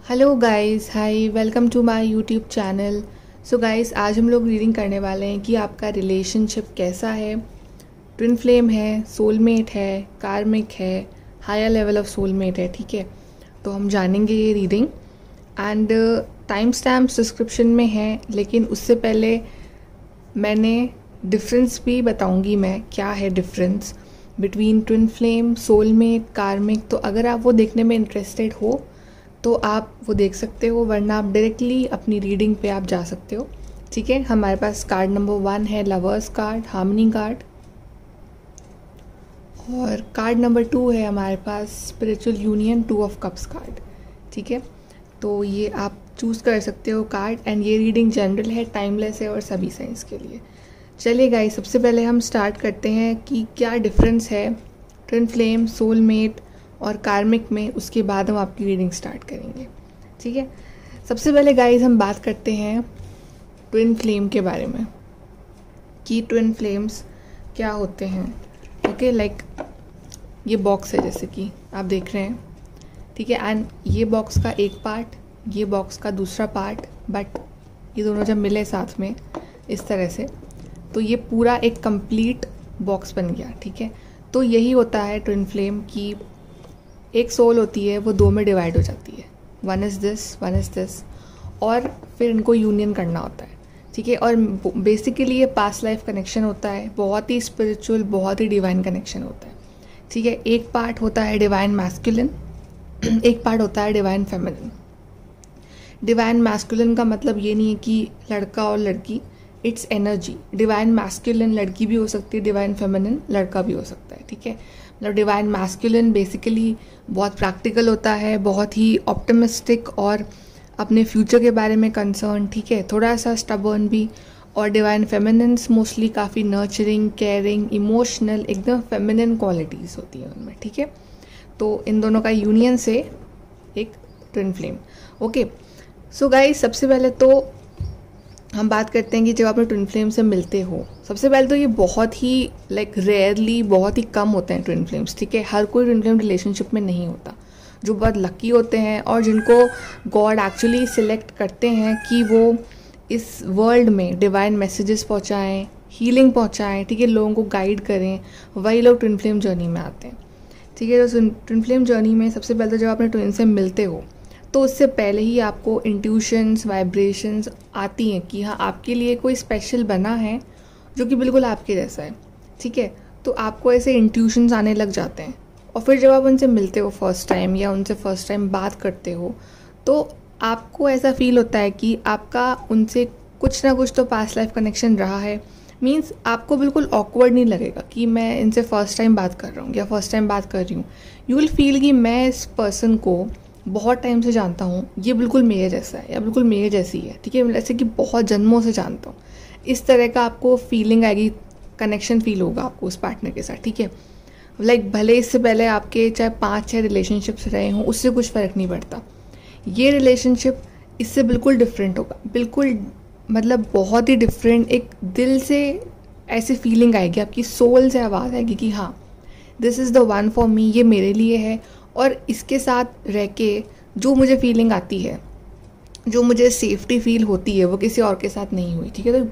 Hello guys, hi, welcome to my YouTube channel. So guys, आज हम लोग reading करने वाले हैं कि आपका रिलेशनशिप कैसा है। ट्विन फ्लेम है, सोलमेट है, कार्मिक है, हायर लेवल ऑफ सोलमेट है। ठीक है, तो हम जानेंगे ये reading. And time stamp description में है, लेकिन उससे पहले मैंने डिफरेंस भी बताऊंगी मैं क्या है difference between twin flame, soulmate, कार्मिक। तो अगर आप वो देखने में इंटरेस्टेड हो तो आप वो देख सकते हो, वरना आप डायरेक्टली अपनी रीडिंग पे आप जा सकते हो। ठीक है, हमारे पास कार्ड नंबर 1 है लवर्स कार्ड, हार्मनी कार्ड, और कार्ड नंबर 2 है हमारे पास spiritual union, 2 of cups card. ठीक है, तो ये आप चूज़ कर सकते हो कार्ड। एंड ये रीडिंग जनरल है, टाइमलेस है और सभी साइंस के लिए। चलिए गाइस, सबसे पहले हम स्टार्ट करते हैं कि क्या डिफरेंस है ट्विन फ्लेम, सोलमेट और कार्मिक में। उसके बाद हम आपकी रीडिंग स्टार्ट करेंगे। ठीक है, सबसे पहले गाइस हम बात करते हैं ट्विन फ्लेम के बारे में कि ट्विन फ्लेम्स क्या होते हैं। ओके, लाइक ये बॉक्स है जैसे कि आप देख रहे हैं। ठीक है, एंड ये बॉक्स का एक पार्ट, ये बॉक्स का दूसरा पार्ट, बट ये दोनों जब मिले साथ में इस तरह से तो ये पूरा एक कंप्लीट बॉक्स बन गया। ठीक है, तो यही होता है ट्विन फ्लेम की एक सोल होती है, वो 2 में डिवाइड हो जाती है। वन इज़ दिस, और फिर इनको यूनियन करना होता है। ठीक है, और बेसिकली ये पास्ट लाइफ कनेक्शन होता है, बहुत ही स्पिरिचुअल, बहुत ही डिवाइन कनेक्शन होता है। ठीक है, एक पार्ट होता है डिवाइन मैस्कुलिन, एक पार्ट होता है डिवाइन फेमिनिन। डिवाइन मैस्कुलिन का मतलब ये नहीं है कि लड़का और लड़की, इट्स एनर्जी। डिवाइन मैस्कुलिन लड़की भी हो सकती है, डिवाइन फेमिनिन लड़का भी हो सकता है। ठीक है, मतलब डिवाइन मैस्कुलिन बेसिकली बहुत प्रैक्टिकल होता है, बहुत ही ऑप्टिमिस्टिक और अपने फ्यूचर के बारे में कंसर्न। ठीक है, थोड़ा सा स्टबर्न भी। और डिवाइन फेमिनिन्स मोस्टली काफ़ी नर्चरिंग, केयरिंग, इमोशनल, एकदम फेमिनिन क्वालिटीज़ होती हैं उनमें। ठीक है, तो इन दोनों का यूनियन से एक twin flame. Okay, so guys, सबसे पहले तो हम बात करते हैं कि जब आप ट्विन फ्लेम से मिलते हो, सबसे पहले तो ये बहुत ही रेयरली, बहुत ही कम होते हैं ट्विन फ्लेम्स। ठीक है, हर कोई ट्विन फ्लेम रिलेशनशिप में नहीं होता। जो बहुत लकी होते हैं और जिनको गॉड एक्चुअली सिलेक्ट करते हैं कि वो इस वर्ल्ड में डिवाइन मैसेजेस पहुंचाएं, हीलिंग पहुंचाएं, ठीक है, लोगों को गाइड करें, वही लोग ट्विन फ्लेम जर्नी में आते हैं। ठीक है, तो ट्विन फ्लेम जर्नी में सबसे पहले तो जब आप ट्विन से मिलते हो तो उससे पहले ही आपको इंट्यूशंस, वाइब्रेशंस आती हैं कि हाँ, आपके लिए कोई स्पेशल बना है जो कि बिल्कुल आपके जैसा है। ठीक है, तो आपको ऐसे इंट्यूशंस आने लग जाते हैं। और फिर जब आप उनसे मिलते हो फर्स्ट टाइम या उनसे फर्स्ट टाइम बात करते हो तो आपको ऐसा फील होता है कि आपका उनसे कुछ ना कुछ तो पास्ट लाइफ कनेक्शन रहा है। मीन्स आपको बिल्कुल ऑकवर्ड नहीं लगेगा कि मैं इनसे फर्स्ट टाइम बात कर रहा हूँ या फर्स्ट टाइम बात कर रही हूँ। यू विल फील कि मैं इस पर्सन को बहुत टाइम से जानता हूँ, ये बिल्कुल मेरे जैसा है या बिल्कुल मेरे जैसी है। ठीक है, जैसे कि बहुत जन्मों से जानता हूँ, इस तरह का आपको फीलिंग आएगी, कनेक्शन फील होगा आपको उस पार्टनर के साथ। ठीक है, लाइक भले इससे पहले आपके चाहे 5-6 रिलेशनशिप्स रहे हों, उससे कुछ फ़र्क नहीं पड़ता। ये रिलेशनशिप इससे बिल्कुल डिफरेंट होगा, बिल्कुल मतलब बहुत ही डिफरेंट। एक दिल से ऐसी फीलिंग आएगी, आपकी सोल से आवाज़ आएगी कि हाँ, this is the one for me, ये मेरे लिए है। और इसके साथ रह के जो मुझे फीलिंग आती है, जो मुझे सेफ्टी फील होती है, वो किसी और के साथ नहीं हुई। ठीक है, तो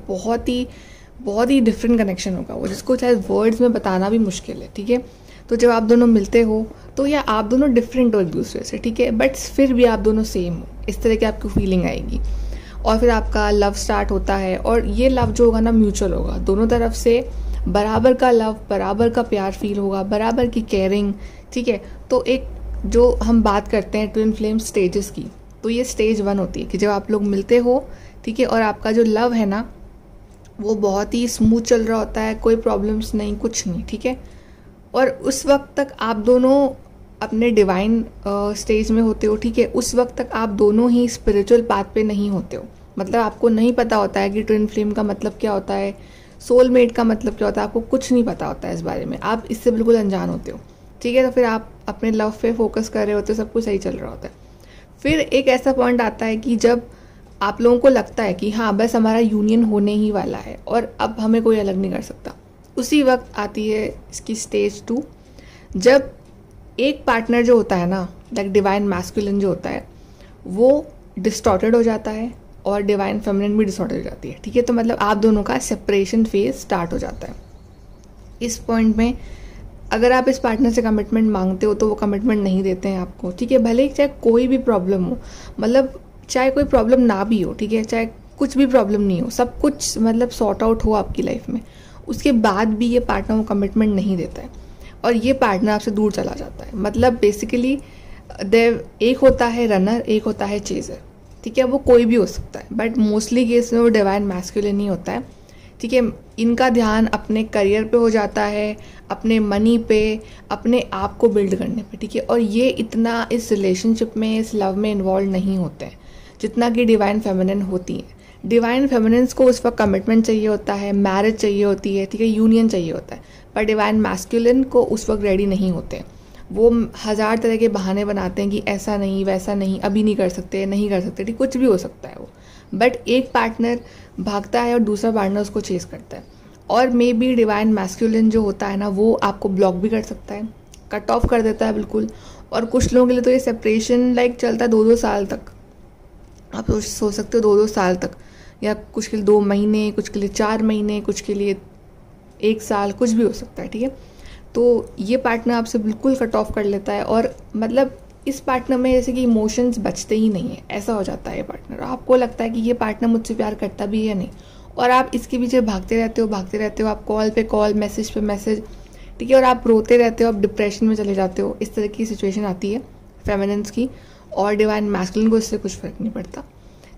बहुत ही डिफरेंट कनेक्शन होगा वो, जिसको चाहे वर्ड्स में बताना भी मुश्किल है। ठीक है, तो जब आप दोनों मिलते हो तो या आप दोनों डिफरेंट हो एक दूसरे से, ठीक है, बट फिर भी आप दोनों सेम हो, इस तरह की आपको फीलिंग आएगी। और फिर आपका लव स्टार्ट होता है, और ये लव जो होगा ना, म्यूचुअल होगा, दोनों तरफ से बराबर का लव, बराबर का प्यार फील होगा, बराबर की केयरिंग। ठीक है, तो एक जो हम बात करते हैं ट्विन फ्लेम स्टेजेस की, तो ये स्टेज 1 होती है कि जब आप लोग मिलते हो, ठीक है, और आपका जो लव है ना वो बहुत ही स्मूथ चल रहा होता है, कोई प्रॉब्लम्स नहीं, कुछ नहीं। ठीक है, और उस वक्त तक आप दोनों अपने डिवाइन स्टेज में होते हो। ठीक है, उस वक्त तक आप दोनों ही स्पिरिचुअल पाथ पे नहीं होते हो, मतलब आपको नहीं पता होता है कि ट्विन फ्लेम का मतलब क्या होता है, सोलमेट का मतलब क्या होता है, आपको कुछ नहीं पता होता है इस बारे में, आप इससे बिल्कुल अनजान होते हो। ठीक है, तो फिर आप अपने लव पे फोकस कर रहे होते हो, सब कुछ सही चल रहा होता है। फिर एक ऐसा पॉइंट आता है कि जब आप लोगों को लगता है कि हाँ, बस हमारा यूनियन होने ही वाला है और अब हमें कोई अलग नहीं कर सकता, उसी वक्त आती है इसकी स्टेज 2, जब एक पार्टनर जो होता है ना, लाइक डिवाइन मैस्कुलिन जो होता है, वो डिस्टॉर्टेड हो जाता है और डिवाइन फेमिनिन भी डिसऑर्डर हो जाती है, ठीक है। तो मतलब आप दोनों का सेपरेशन फेज स्टार्ट हो जाता है। इस पॉइंट में अगर आप इस पार्टनर से कमिटमेंट मांगते हो तो वो कमिटमेंट नहीं देते हैं आपको, ठीक है। भले ही चाहे कोई भी प्रॉब्लम हो, मतलब चाहे कोई प्रॉब्लम ना भी हो, ठीक है, चाहे कुछ भी प्रॉब्लम नहीं हो, सब कुछ मतलब सॉर्ट आउट हो आपकी लाइफ में, उसके बाद भी ये पार्टनर वो कमिटमेंट नहीं देता है और ये पार्टनर आपसे दूर चला जाता है। मतलब बेसिकली एक होता है रनर, एक होता है चेजर, ठीक है। वो कोई भी हो सकता है, बट मोस्टली केस में वो डिवाइन मैस्कुलिन ही होता है, ठीक है। इनका ध्यान अपने करियर पे हो जाता है, अपने मनी पे, अपने आप को बिल्ड करने पे, ठीक है। और ये इतना इस रिलेशनशिप में, इस लव में इन्वॉल्व नहीं होते हैं जितना कि डिवाइन फेमिनिन होती है। डिवाइन फेमिनिन्स को उस वक्त कमिटमेंट चाहिए होता है, मैरिज चाहिए होती है, ठीक है, यूनियन चाहिए होता है, पर डिवाइन मैस्कुलिन को उस वक्त रेडी नहीं होते। वो 1000 तरह के बहाने बनाते हैं कि ऐसा नहीं, वैसा नहीं, अभी नहीं कर सकते, नहीं कर सकते, ठीक, कुछ भी हो सकता है वो। बट एक पार्टनर भागता है और दूसरा पार्टनर उसको चेस करता है। और मे बी डिवाइन मैस्कुलिन जो होता है ना, वो आपको ब्लॉक भी कर सकता है, कट ऑफ कर देता है बिल्कुल। और कुछ लोगों के लिए तो ये सेपरेशन चलता है 2-2 साल तक। आप सोच सकते हो 2-2 साल तक, या कुछ के लिए 2 महीने, कुछ के लिए 4 महीने, कुछ के लिए 1 साल, कुछ भी हो सकता है, ठीक है। तो ये पार्टनर आपसे बिल्कुल कट ऑफ कर लेता है और मतलब इस पार्टनर में जैसे कि इमोशंस बचते ही नहीं है, ऐसा हो जाता है ये पार्टनर। आपको लगता है कि ये पार्टनर मुझसे प्यार करता भी है नहीं, और आप इसके पीछे भागते रहते हो, आप कॉल पे कॉल, मैसेज पे मैसेज, ठीक है, और आप रोते रहते हो, आप डिप्रेशन में चले जाते हो। इस तरह की सिचुएशन आती है फेमिनिन्स की, और डिवाइन मैस्कुलिन को इससे कुछ फर्क नहीं पड़ता,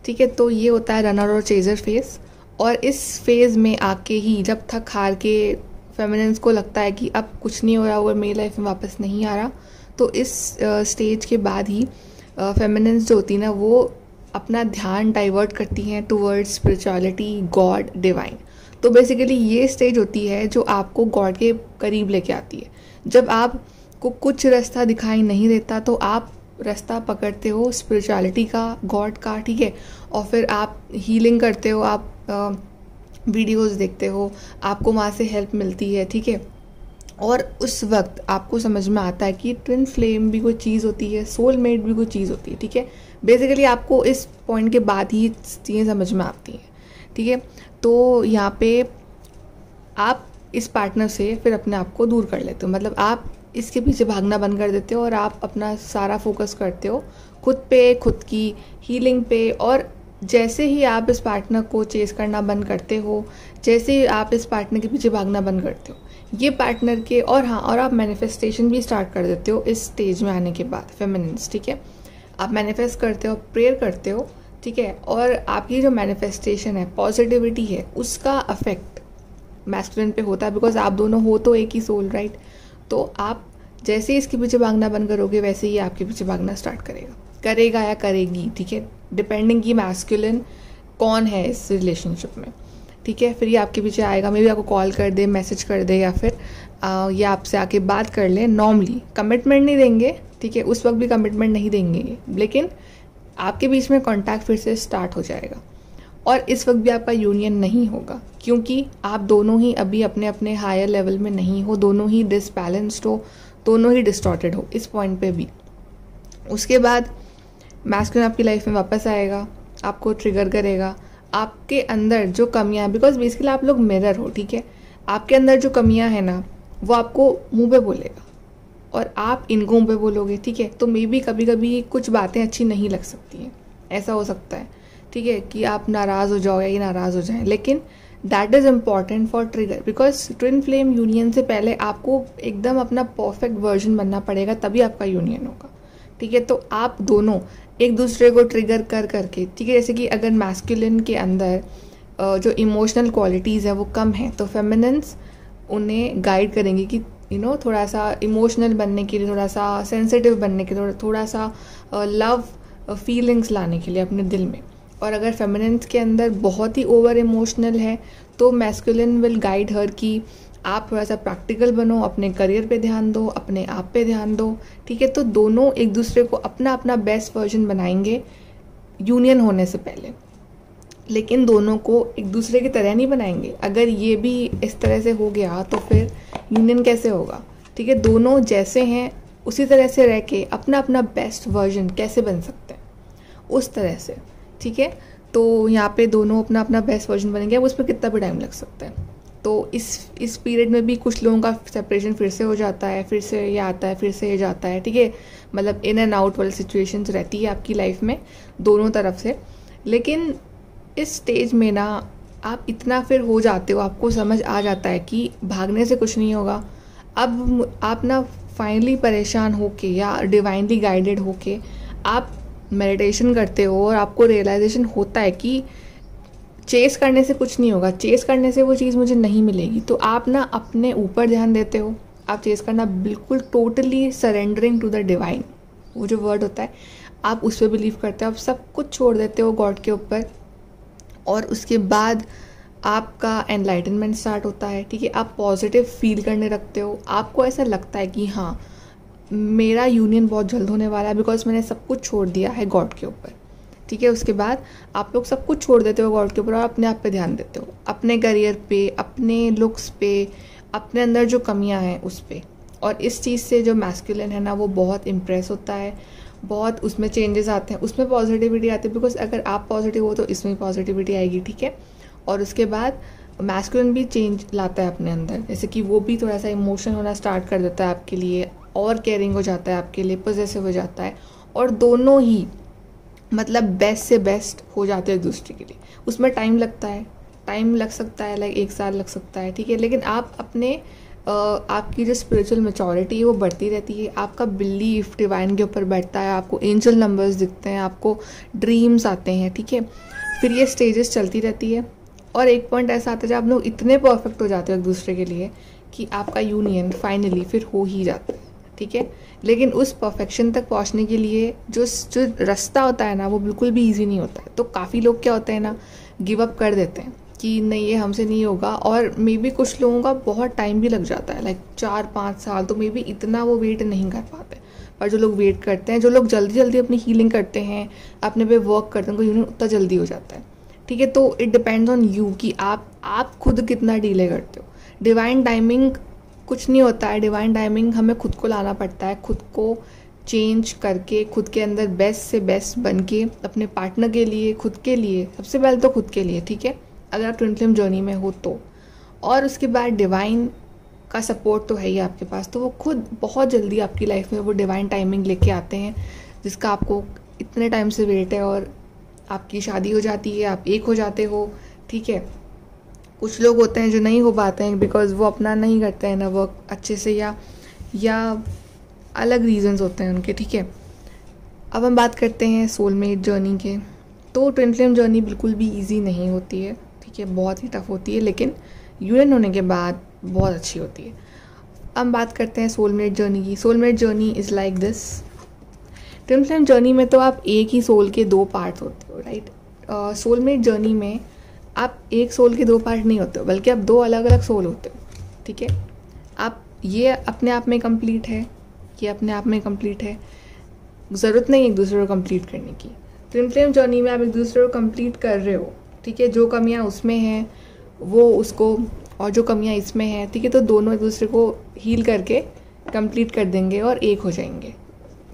ठीक है। तो ये होता है रनर और चेजर फेज। और इस फेज में आके ही जब थक हार के फेमिनिन्स को लगता है कि अब कुछ नहीं हो रहा और मेरी लाइफ में वापस नहीं आ रहा, तो इस स्टेज के बाद ही फेमिनिन्स जो होती है ना, वो अपना ध्यान डाइवर्ट करती हैं टुवर्ड्स स्पिरिचुअलिटी, गॉड, डिवाइन। तो बेसिकली ये स्टेज होती है जो आपको गॉड के करीब लेके आती है। जब आपको कुछ रास्ता दिखाई नहीं देता तो आप रास्ता पकड़ते हो स्पिरिचुअलिटी का, गॉड का, ठीक है। और फिर आप हीलिंग करते हो, आप वीडियोस देखते हो, आपको वहाँ से हेल्प मिलती है, ठीक है। और उस वक्त आपको समझ में आता है कि ट्विन फ्लेम भी कोई चीज़ होती है, सोलमेट भी कोई चीज़ होती है, ठीक है। बेसिकली आपको इस पॉइंट के बाद ही चीज़ें समझ में आती हैं, ठीक है। तो यहाँ पे आप इस पार्टनर से फिर अपने आप को दूर कर लेते हो, मतलब आप इसके पीछे भागना बंद कर देते हो और आप अपना सारा फोकस करते हो खुद पे, खुद की हीलिंग पे। और जैसे ही आप इस पार्टनर को चेस करना बंद करते हो, जैसे ही आप इस पार्टनर के पीछे भागना बंद करते हो, ये पार्टनर के, और हाँ, और आप मैनिफेस्टेशन भी स्टार्ट कर देते हो इस स्टेज में आने के बाद फेमिनिन्स, ठीक है। आप मैनिफेस्ट करते हो, प्रेयर करते हो, ठीक है। और आपकी जो मैनिफेस्टेशन है, पॉजिटिविटी है, उसका अफेक्ट मैस्कुलिन पे होता है, बिकॉज आप दोनों हो तो एक ही सोल, राइट। तो आप जैसे ही इसके पीछे भागना बंद करोगे, वैसे ही आपके पीछे भागना स्टार्ट करेगा या करेगी, ठीक है, डिपेंडिंग कि मैस्कुलिन कौन है इस रिलेशनशिप में, ठीक है। फिर ये आपके पीछे आएगा, मे बी आपको कॉल कर दे, मैसेज कर दे, या फिर ये आपसे आके बात कर ले। नॉर्मली कमिटमेंट नहीं देंगे, ठीक है, उस वक्त भी कमिटमेंट नहीं देंगे, लेकिन आपके बीच में कॉन्टैक्ट फिर से स्टार्ट हो जाएगा। और इस वक्त भी आपका यूनियन नहीं होगा, क्योंकि आप दोनों ही अभी अपने अपने हायर लेवल में नहीं हो, दोनों ही डिसबैलेंस्ड हो, दोनों ही डिस्टॉर्टेड हो इस पॉइंट पे भी। उसके बाद मैस्कुलिन आपकी लाइफ में वापस आएगा, आपको ट्रिगर करेगा, आपके अंदर जो कमियां हैं, बिकॉज बेसिकली आप लोग मिरर हो, ठीक है। आपके अंदर जो कमियां हैं ना, वो आपको मुंह पे बोलेगा और आप इनको मुंह पे बोलोगे, ठीक है। तो मे बी कभी कभी कुछ बातें अच्छी नहीं लग सकती हैं, ऐसा हो सकता है, ठीक है, कि आप नाराज़ हो जाओ या ये नाराज़ हो जाएं, लेकिन that is important for trigger, because twin flame union से पहले आपको एकदम अपना परफेक्ट वर्जन बनना पड़ेगा, तभी आपका यूनियन होगा, ठीक है। तो आप दोनों एक दूसरे को ट्रिगर कर करके, ठीक है, जैसे कि अगर मैस्कुलिन के अंदर जो इमोशनल क्वालिटीज़ है वो कम है, तो फेमिनिन्स उन्हें गाइड करेंगे कि थोड़ा सा इमोशनल बनने के लिए, थोड़ा सा सेंसिटिव बनने के लिए, थोड़ा सा लव फीलिंग्स लाने के लिए अपने दिल में। और अगर फेमिनिन्स के अंदर बहुत ही ओवर इमोशनल है, तो मैस्कुलिन विल गाइड हर कि आप थोड़ा सा प्रैक्टिकल बनो, अपने करियर पे ध्यान दो, अपने आप पे ध्यान दो, ठीक है। तो दोनों एक दूसरे को अपना अपना बेस्ट वर्जन बनाएंगे यूनियन होने से पहले, लेकिन दोनों को एक दूसरे की तरह नहीं बनाएंगे। अगर ये भी इस तरह से हो गया तो फिर यूनियन कैसे होगा, ठीक है। दोनों जैसे हैं उसी तरह से रह के अपना अपना बेस्ट वर्जन कैसे बन सकते हैं। उस तरह से, ठीक है। तो यहाँ पे दोनों अपना अपना बेस्ट वर्जन बनेंगे। अब उस पर कितना भी टाइम लग सकता है। तो इस पीरियड में भी कुछ लोगों का सेपरेशन फिर से हो जाता है, फिर से ये आता है, फिर से ये जाता है, ठीक है। मतलब इन एंड आउट वाली सिचुएशंस रहती है आपकी लाइफ में दोनों तरफ से। लेकिन इस स्टेज में ना आप इतना फिर हो जाते हो, आपको समझ आ जाता है कि भागने से कुछ नहीं होगा। अब आप ना फाइनली परेशान होके या डिवाइनली गाइडेड होके आप मेडिटेशन करते हो और आपको रियलाइजेशन होता है कि चेस करने से कुछ नहीं होगा, चेस करने से वो चीज़ मुझे नहीं मिलेगी। तो आप ना अपने ऊपर ध्यान देते हो, आप चेस करना बिल्कुल totally surrendering to the divine, वो जो वर्ड होता है आप उस पर बिलीव करते हो, आप सब कुछ छोड़ देते हो गॉड के ऊपर। और उसके बाद आपका एनलाइटनमेंट स्टार्ट होता है, ठीक है। आप पॉजिटिव फील करने लगते हो, आपको ऐसा लगता है कि हाँ मेरा यूनियन बहुत जल्द होने वाला है बिकॉज मैंने सब कुछ छोड़ दिया है गॉड के ऊपर, ठीक है। उसके बाद आप लोग सब कुछ छोड़ देते हो गॉड के ऊपर और अपने आप पे ध्यान देते हो, अपने करियर पे, अपने लुक्स पे, अपने अंदर जो कमियां हैं उस पे। और इस चीज़ से जो मैस्कुलिन है ना वो बहुत इम्प्रेस होता है, बहुत उसमें चेंजेस आते हैं, उसमें पॉजिटिविटी आती है। बिकॉज अगर आप पॉजिटिव हो तो इसमें पॉजिटिविटी आएगी, ठीक है। और उसके बाद मैस्कुलिन भी चेंज लाता है अपने अंदर, जैसे कि वो भी थोड़ा सा इमोशन होना स्टार्ट कर देता है आपके लिए, और केयरिंग हो जाता है आपके लिए, पॉजेसिव हो जाता है। और दोनों ही मतलब बेस्ट से बेस्ट हो जाते हैं एक दूसरे के लिए। उसमें टाइम लगता है, टाइम लग सकता है, लाइक 1 साल लग सकता है, ठीक है। लेकिन आप अपने आपकी जो स्पिरिचुअल मैच्योरिटी है वो बढ़ती रहती है, आपका बिलीफ डिवाइन के ऊपर बैठता है, आपको एंजल नंबर्स दिखते हैं, आपको ड्रीम्स आते हैं, ठीक है। फिर ये स्टेजेस चलती रहती है और एक पॉइंट ऐसा आता है जब आप लोग इतने परफेक्ट हो जाते हो एक दूसरे के लिए कि आपका यूनियन फाइनली फिर हो ही जाता है, ठीक है। लेकिन उस परफेक्शन तक पहुंचने के लिए जो रास्ता होता है ना वो बिल्कुल भी इजी नहीं होता है। तो काफ़ी लोग क्या होते हैं ना गिव अप कर देते हैं कि नहीं ये हमसे नहीं होगा। और मे बी कुछ लोगों का बहुत टाइम भी लग जाता है, लाइक 4-5 साल, तो मे बी इतना वो वेट नहीं कर पाते। पर जो लोग वेट करते हैं, जो लोग जल्दी जल्दी अपनी हीलिंग करते हैं, अपने पे वर्क करते हैं, उनको यूनियन उतना जल्दी हो जाता है, ठीक है। तो इट डिपेंड्स ऑन यू कि आप खुद कितना डिले करते हो। डिवाइन टाइमिंग कुछ नहीं होता है, डिवाइन टाइमिंग हमें खुद को लाना पड़ता है, खुद को चेंज करके, खुद के अंदर बेस्ट से बेस्ट बन के, अपने पार्टनर के लिए, खुद के लिए, सबसे पहले तो खुद के लिए, ठीक है, अगर आप ट्विन फ्लेम जर्नी में हो तो। और उसके बाद डिवाइन का सपोर्ट तो है ही आपके पास, तो वो खुद बहुत जल्दी आपकी लाइफ में वो डिवाइन टाइमिंग लेके आते हैं जिसका आपको इतने टाइम से वेट है, और आपकी शादी हो जाती है, आप एक हो जाते हो, ठीक है। कुछ लोग होते हैं जो नहीं हो पाते हैं बिकॉज वो अपना नहीं करते हैं ना वर्क अच्छे से, या अलग रीजंस होते हैं उनके, ठीक है। अब हम बात करते हैं सोलमेट जर्नी के। तो ट्विन फ्लेम जर्नी बिल्कुल भी इजी नहीं होती है, ठीक है, बहुत ही टफ होती है, लेकिन यूनियन होने के बाद बहुत अच्छी होती है। अब हम बात करते हैं सोलमेट जर्नी की। Soulmate journey is like this. Twin flame journey में तो आप एक ही सोल के 2 पार्ट्स होते हो, राइट। सोलमेट जर्नी में आप एक सोल के 2 पार्ट नहीं होते हो, बल्कि आप 2 अलग अलग सोल होते हो, ठीक है। आप ये अपने आप में कंप्लीट है, ये अपने आप में कंप्लीट है, ज़रूरत नहीं एक दूसरे को कंप्लीट करने की। ट्विन फ्लेम जर्नी में आप एक दूसरे को कंप्लीट कर रहे हो, ठीक है। जो कमियां उसमें हैं वो उसको, और जो कमियां इसमें हैं, ठीक है, तो दोनों एक दूसरे को हील करके कंप्लीट कर देंगे और एक हो जाएंगे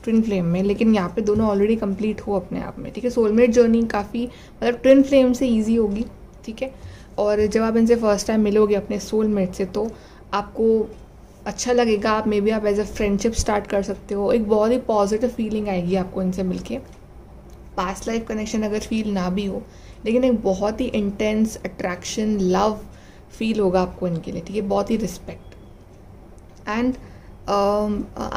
ट्विन फ्लेम में। लेकिन यहाँ पे दोनों ऑलरेडी कंप्लीट हो अपने आप में, ठीक है। सोलमेट जर्नी काफ़ी मतलब ट्विन फ्लेम से ईजी होगी, ठीक है। और जब आप इनसे फर्स्ट टाइम मिलोगे अपने सोलमेट से तो आपको अच्छा लगेगा, आप मे बी आप एज अ फ्रेंडशिप स्टार्ट कर सकते हो, एक बहुत ही पॉजिटिव फीलिंग आएगी आपको इनसे मिलके। पास्ट लाइफ कनेक्शन अगर फील ना भी हो, लेकिन एक बहुत ही इंटेंस अट्रैक्शन, लव फील होगा आपको इनके लिए, ठीक है, बहुत ही रिस्पेक्ट। एंड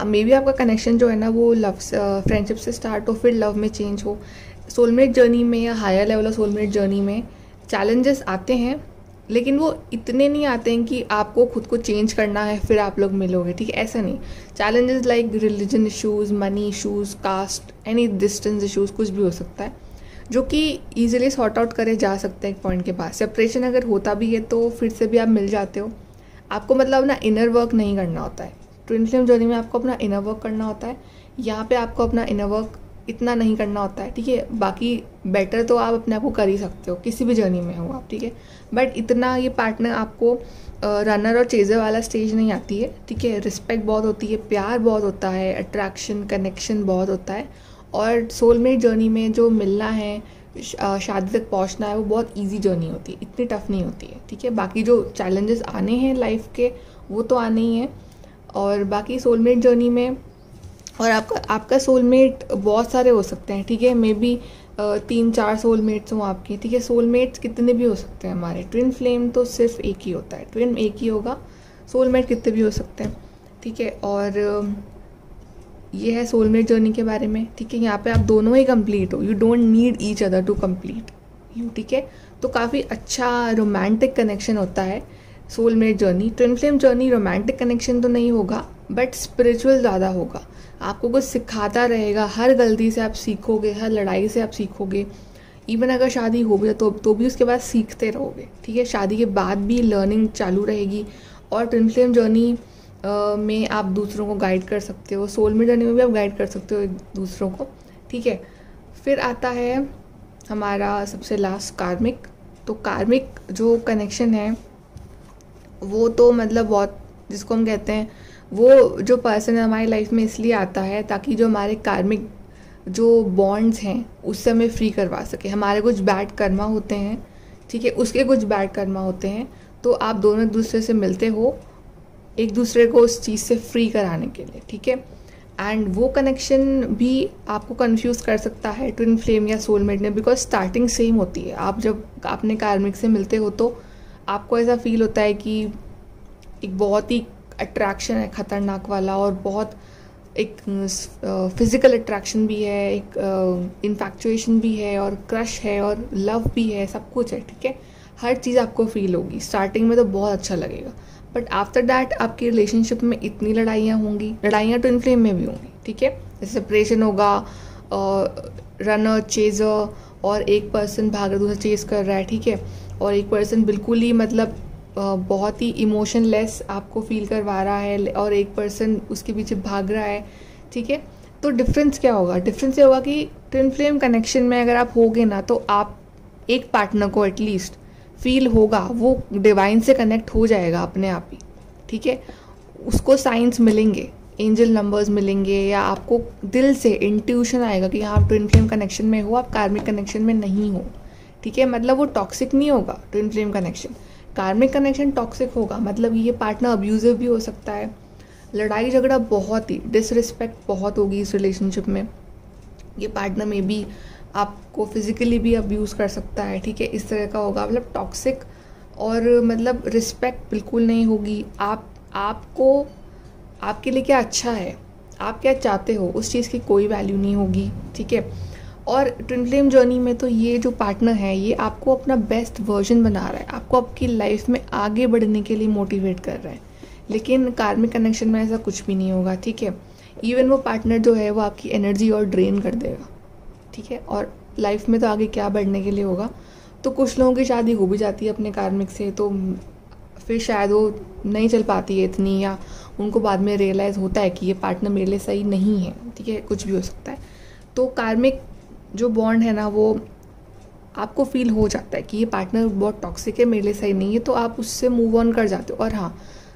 मे बी आपका कनेक्शन जो है ना वो लव फ्रेंडशिप से स्टार्ट हो, फिर लव में चेंज हो। सोलमेट जर्नी में या higher level of soulmate journey में चैलेंजेस आते हैं, लेकिन वो इतने नहीं आते हैं कि आपको खुद को चेंज करना है फिर आप लोग मिलोगे, ठीक है, ऐसा नहीं। Challenges like religion issues, money issues, caste, any distance issues, कुछ भी हो सकता है जो कि ईजिली सॉर्ट आउट करे जा सकते हैं एक पॉइंट के बाद। सेपरेशन अगर होता भी है तो फिर से भी आप मिल जाते हो। आपको मतलब अपना इनर वर्क नहीं करना होता है ट्विन फ्लेम जर्नी में, आपको अपना इनर वर्क करना होता है। यहाँ पे आपको अपना इनर वर्क इतना नहीं करना होता है, ठीक है। बाकी बेटर तो आप अपने आप को कर ही सकते हो किसी भी जर्नी में हो आप, ठीक है। बट इतना ये पार्टनर आपको रनर और चेजर वाला स्टेज नहीं आती है, ठीक है। रिस्पेक्ट बहुत होती है, प्यार बहुत होता है, अट्रैक्शन, कनेक्शन बहुत होता है, और सोलमेट जर्नी में जो मिलना है, शादी तक पहुंचना है, वो बहुत इजी जर्नी होती है, इतनी टफ नहीं होती है, ठीक है। बाकी जो चैलेंजेस आने हैं लाइफ के वो तो आने ही हैं, और बाकी सोलमेट जर्नी में, और आपका सोलमेट बहुत सारे हो सकते हैं, ठीक है। मे बी 3-4 सोलमेट्स हों आपके, ठीक है। सोलमेट्स कितने भी हो सकते हैं हमारे, ट्विन फ्लेम तो सिर्फ एक ही होता है, ट्विन एक ही होगा, सोलमेट कितने भी हो सकते हैं, ठीक है। और ये है सोलमेट जर्नी के बारे में, ठीक है। यहाँ पे आप दोनों ही कंप्लीट हो, you don't need each other to complete you, ठीक है। तो काफ़ी अच्छा रोमांटिक कनेक्शन होता है soulmate journey. Twin flame journey romantic connection तो नहीं होगा, बट स्पिरिचुअल ज़्यादा होगा, आपको कुछ सिखाता रहेगा, हर गलती से आप सीखोगे, हर लड़ाई से आप सीखोगे। इवन अगर शादी हो गई तो भी उसके बाद सीखते रहोगे, ठीक है। शादी के बाद भी लर्निंग चालू रहेगी। और ट्विन फ्लेम जर्नी में आप दूसरों को गाइड कर सकते हो, सोलमेट जर्नी में भी आप गाइड कर सकते हो एक दूसरों को, ठीक है। फिर आता है हमारा सबसे लास्ट कार्मिक। तो कार्मिक जो कनेक्शन है वो तो मतलब बहुत, जिसको हम कहते हैं, वो जो पर्सन हमारी लाइफ में इसलिए आता है ताकि जो हमारे कार्मिक जो बॉन्ड्स हैं उससे हमें फ्री करवा सके। हमारे कुछ बैड कर्मा होते हैं, ठीक है, उसके कुछ बैड कर्मा होते हैं, तो आप दोनों एक दूसरे से मिलते हो एक दूसरे को उस चीज़ से फ्री कराने के लिए, ठीक है। एंड वो कनेक्शन भी आपको कंफ्यूज कर सकता है ट्विन फ्लेम या सोलमेट ने, बिकॉज स्टार्टिंग सेम होती है। आप जब अपने कार्मिक से मिलते हो तो आपको ऐसा फील होता है कि एक बहुत ही अट्रैक्शन है खतरनाक वाला, और बहुत एक फिजिकल अट्रैक्शन भी है, एक इन्फैक्चुएशन भी है, और क्रश है, और लव भी है, सब कुछ है, ठीक है। हर चीज़ आपको फील होगी स्टार्टिंग में, तो बहुत अच्छा लगेगा। बट आफ्टर दैट आपकी रिलेशनशिप में इतनी लड़ाइयाँ होंगी, लड़ाइयाँ ट्विन फ्लेम में भी होंगी, ठीक है। जैसे सेपरेशन होगा, रनर चेजर, और एक पर्सन भाग रहा दूसरा चेज कर रहा है, ठीक है। और एक पर्सन बिल्कुल ही मतलब बहुत ही इमोशनलेस आपको फील करवा रहा है, और एक पर्सन उसके पीछे भाग रहा है, ठीक है। तो डिफरेंस क्या होगा? डिफरेंस ये होगा कि ट्विन फ्लेम कनेक्शन में अगर आप होगे ना, तो आप एक पार्टनर को एटलीस्ट फील होगा, वो डिवाइन से कनेक्ट हो जाएगा अपने आप ही, ठीक है। उसको साइंस मिलेंगे, एंजल नंबर्स मिलेंगे, या आपको दिल से इंट्यूशन आएगा कि हाँ आप ट्विन फ्लेम कनेक्शन में हो, आप कार्मिक कनेक्शन में नहीं हो, ठीक है। मतलब वो टॉक्सिक नहीं होगा twin flame connection, karmic connection toxic होगा। मतलब ये पार्टनर अब्यूजिव भी हो सकता है, लड़ाई झगड़ा बहुत ही, डिसरिस्पेक्ट बहुत होगी इस रिलेशनशिप में। ये पार्टनर में भी आपको फिजिकली भी अब्यूज़ कर सकता है, ठीक है, इस तरह का होगा। मतलब टॉक्सिक, और मतलब रिस्पेक्ट बिल्कुल नहीं होगी। आपको आपके लिए क्या अच्छा है, आप क्या चाहते हो, उस चीज़ की कोई वैल्यू नहीं होगी, ठीक है। और ट्विन फ्लेम जर्नी में तो ये जो पार्टनर है ये आपको अपना बेस्ट वर्जन बना रहा है, आपको आपकी लाइफ में आगे बढ़ने के लिए मोटिवेट कर रहा है। लेकिन कार्मिक कनेक्शन में ऐसा कुछ भी नहीं होगा, ठीक है। इवन वो पार्टनर जो है वो आपकी एनर्जी और ड्रेन कर देगा, ठीक है। और लाइफ में तो आगे क्या बढ़ने के लिए होगा। तो कुछ लोगों की शादी हो भी जाती है अपने कार्मिक से, तो फिर शायद वो नहीं चल पाती है इतनी, या उनको बाद में रियलाइज़ होता है कि ये पार्टनर मेरे लिए सही नहीं है, ठीक है, कुछ भी हो सकता है। तो कार्मिक जो बॉन्ड है ना, वो आपको फील हो जाता है कि ये पार्टनर बहुत टॉक्सिक है, मेरे लिए सही नहीं है, तो आप उससे मूव ऑन कर जाते हो। और हाँ,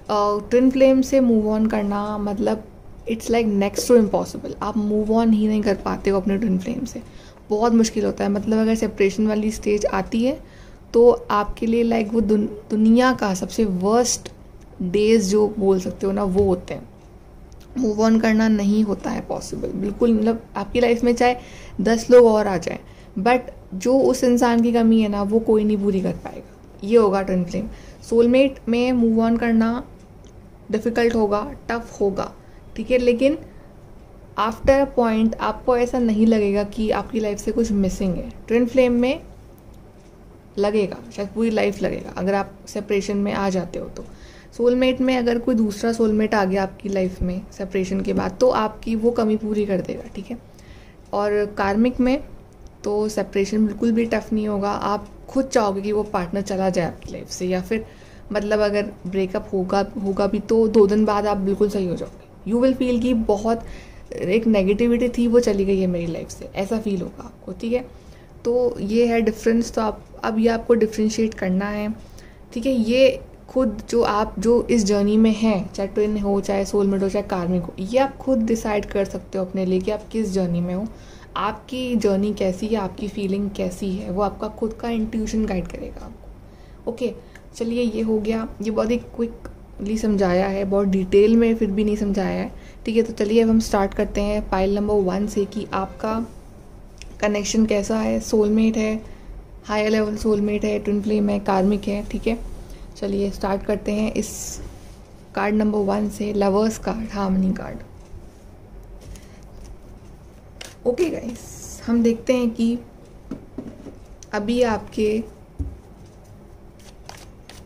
ट्विन फ्लेम से मूव ऑन करना मतलब it's like next to impossible. आप मूव ऑन ही नहीं कर पाते हो अपने ट्विन फ्लेम से, बहुत मुश्किल होता है। मतलब अगर सेपरेशन वाली स्टेज आती है तो आपके लिए लाइक वो दुनिया का सबसे वर्स्ट डेज जो बोल सकते हो ना, वो होते हैं। मूव ऑन करना नहीं होता है पॉसिबल, बिल्कुल। मतलब आपकी लाइफ में चाहे 10 लोग और आ जाएं, बट जो उस इंसान की कमी है ना, वो कोई नहीं पूरी कर पाएगा। ये होगा ट्विन फ्लेम। सोलमेट में मूव ऑन करना डिफ़िकल्ट होगा, टफ होगा, ठीक है। लेकिन आफ्टर अ पॉइंट आपको ऐसा नहीं लगेगा कि आपकी लाइफ से कुछ मिसिंग है। ट्विन फ्लेम में लगेगा, शायद पूरी लाइफ लगेगा अगर आप सेपरेशन में आ जाते हो तो। सोलमेट में अगर कोई दूसरा सोलमेट आ गया आपकी लाइफ में सेपरेशन के बाद, तो आपकी वो कमी पूरी कर देगा, ठीक है। और कार्मिक में तो सेपरेशन बिल्कुल भी टफ नहीं होगा। आप खुद चाहोगे कि वो पार्टनर चला जाए आपकी लाइफ से, या फिर मतलब अगर ब्रेकअप होगा भी तो 2 दिन बाद आप बिल्कुल सही हो जाओगे। यू विल फील कि बहुत एक नेगेटिविटी थी वो चली गई है मेरी लाइफ से, ऐसा फील होगा आपको, ठीक है। तो ये है डिफरेंस। तो अब ये आपको डिफ्रेंशिएट करना है, ठीक है। ये खुद जो इस जर्नी में हैं, चाहे ट्विन हो, चाहे सोलमेट हो, चाहे कार्मिक हो, ये आप खुद डिसाइड कर सकते हो अपने लिए कि आप किस जर्नी में हो। आपकी जर्नी कैसी है, आपकी फीलिंग कैसी है, वो आपका खुद का इंट्यूशन गाइड करेगा आपको। ओके, चलिए ये हो गया, ये बहुत ही क्विकली समझाया है, बहुत डिटेल में फिर भी नहीं समझाया है, ठीक है। तो चलिए अब हम स्टार्ट करते हैं पाइल नंबर 1 से कि आपका कनेक्शन कैसा है, सोलमेट है, हायर लेवल सोलमेट है, ट्विन फ्लेम है, कार्मिक है, ठीक है। चलिए स्टार्ट करते हैं इस कार्ड नंबर 1 से, lovers card, harmony card. Okay guys, हम देखते हैं कि अभी आपके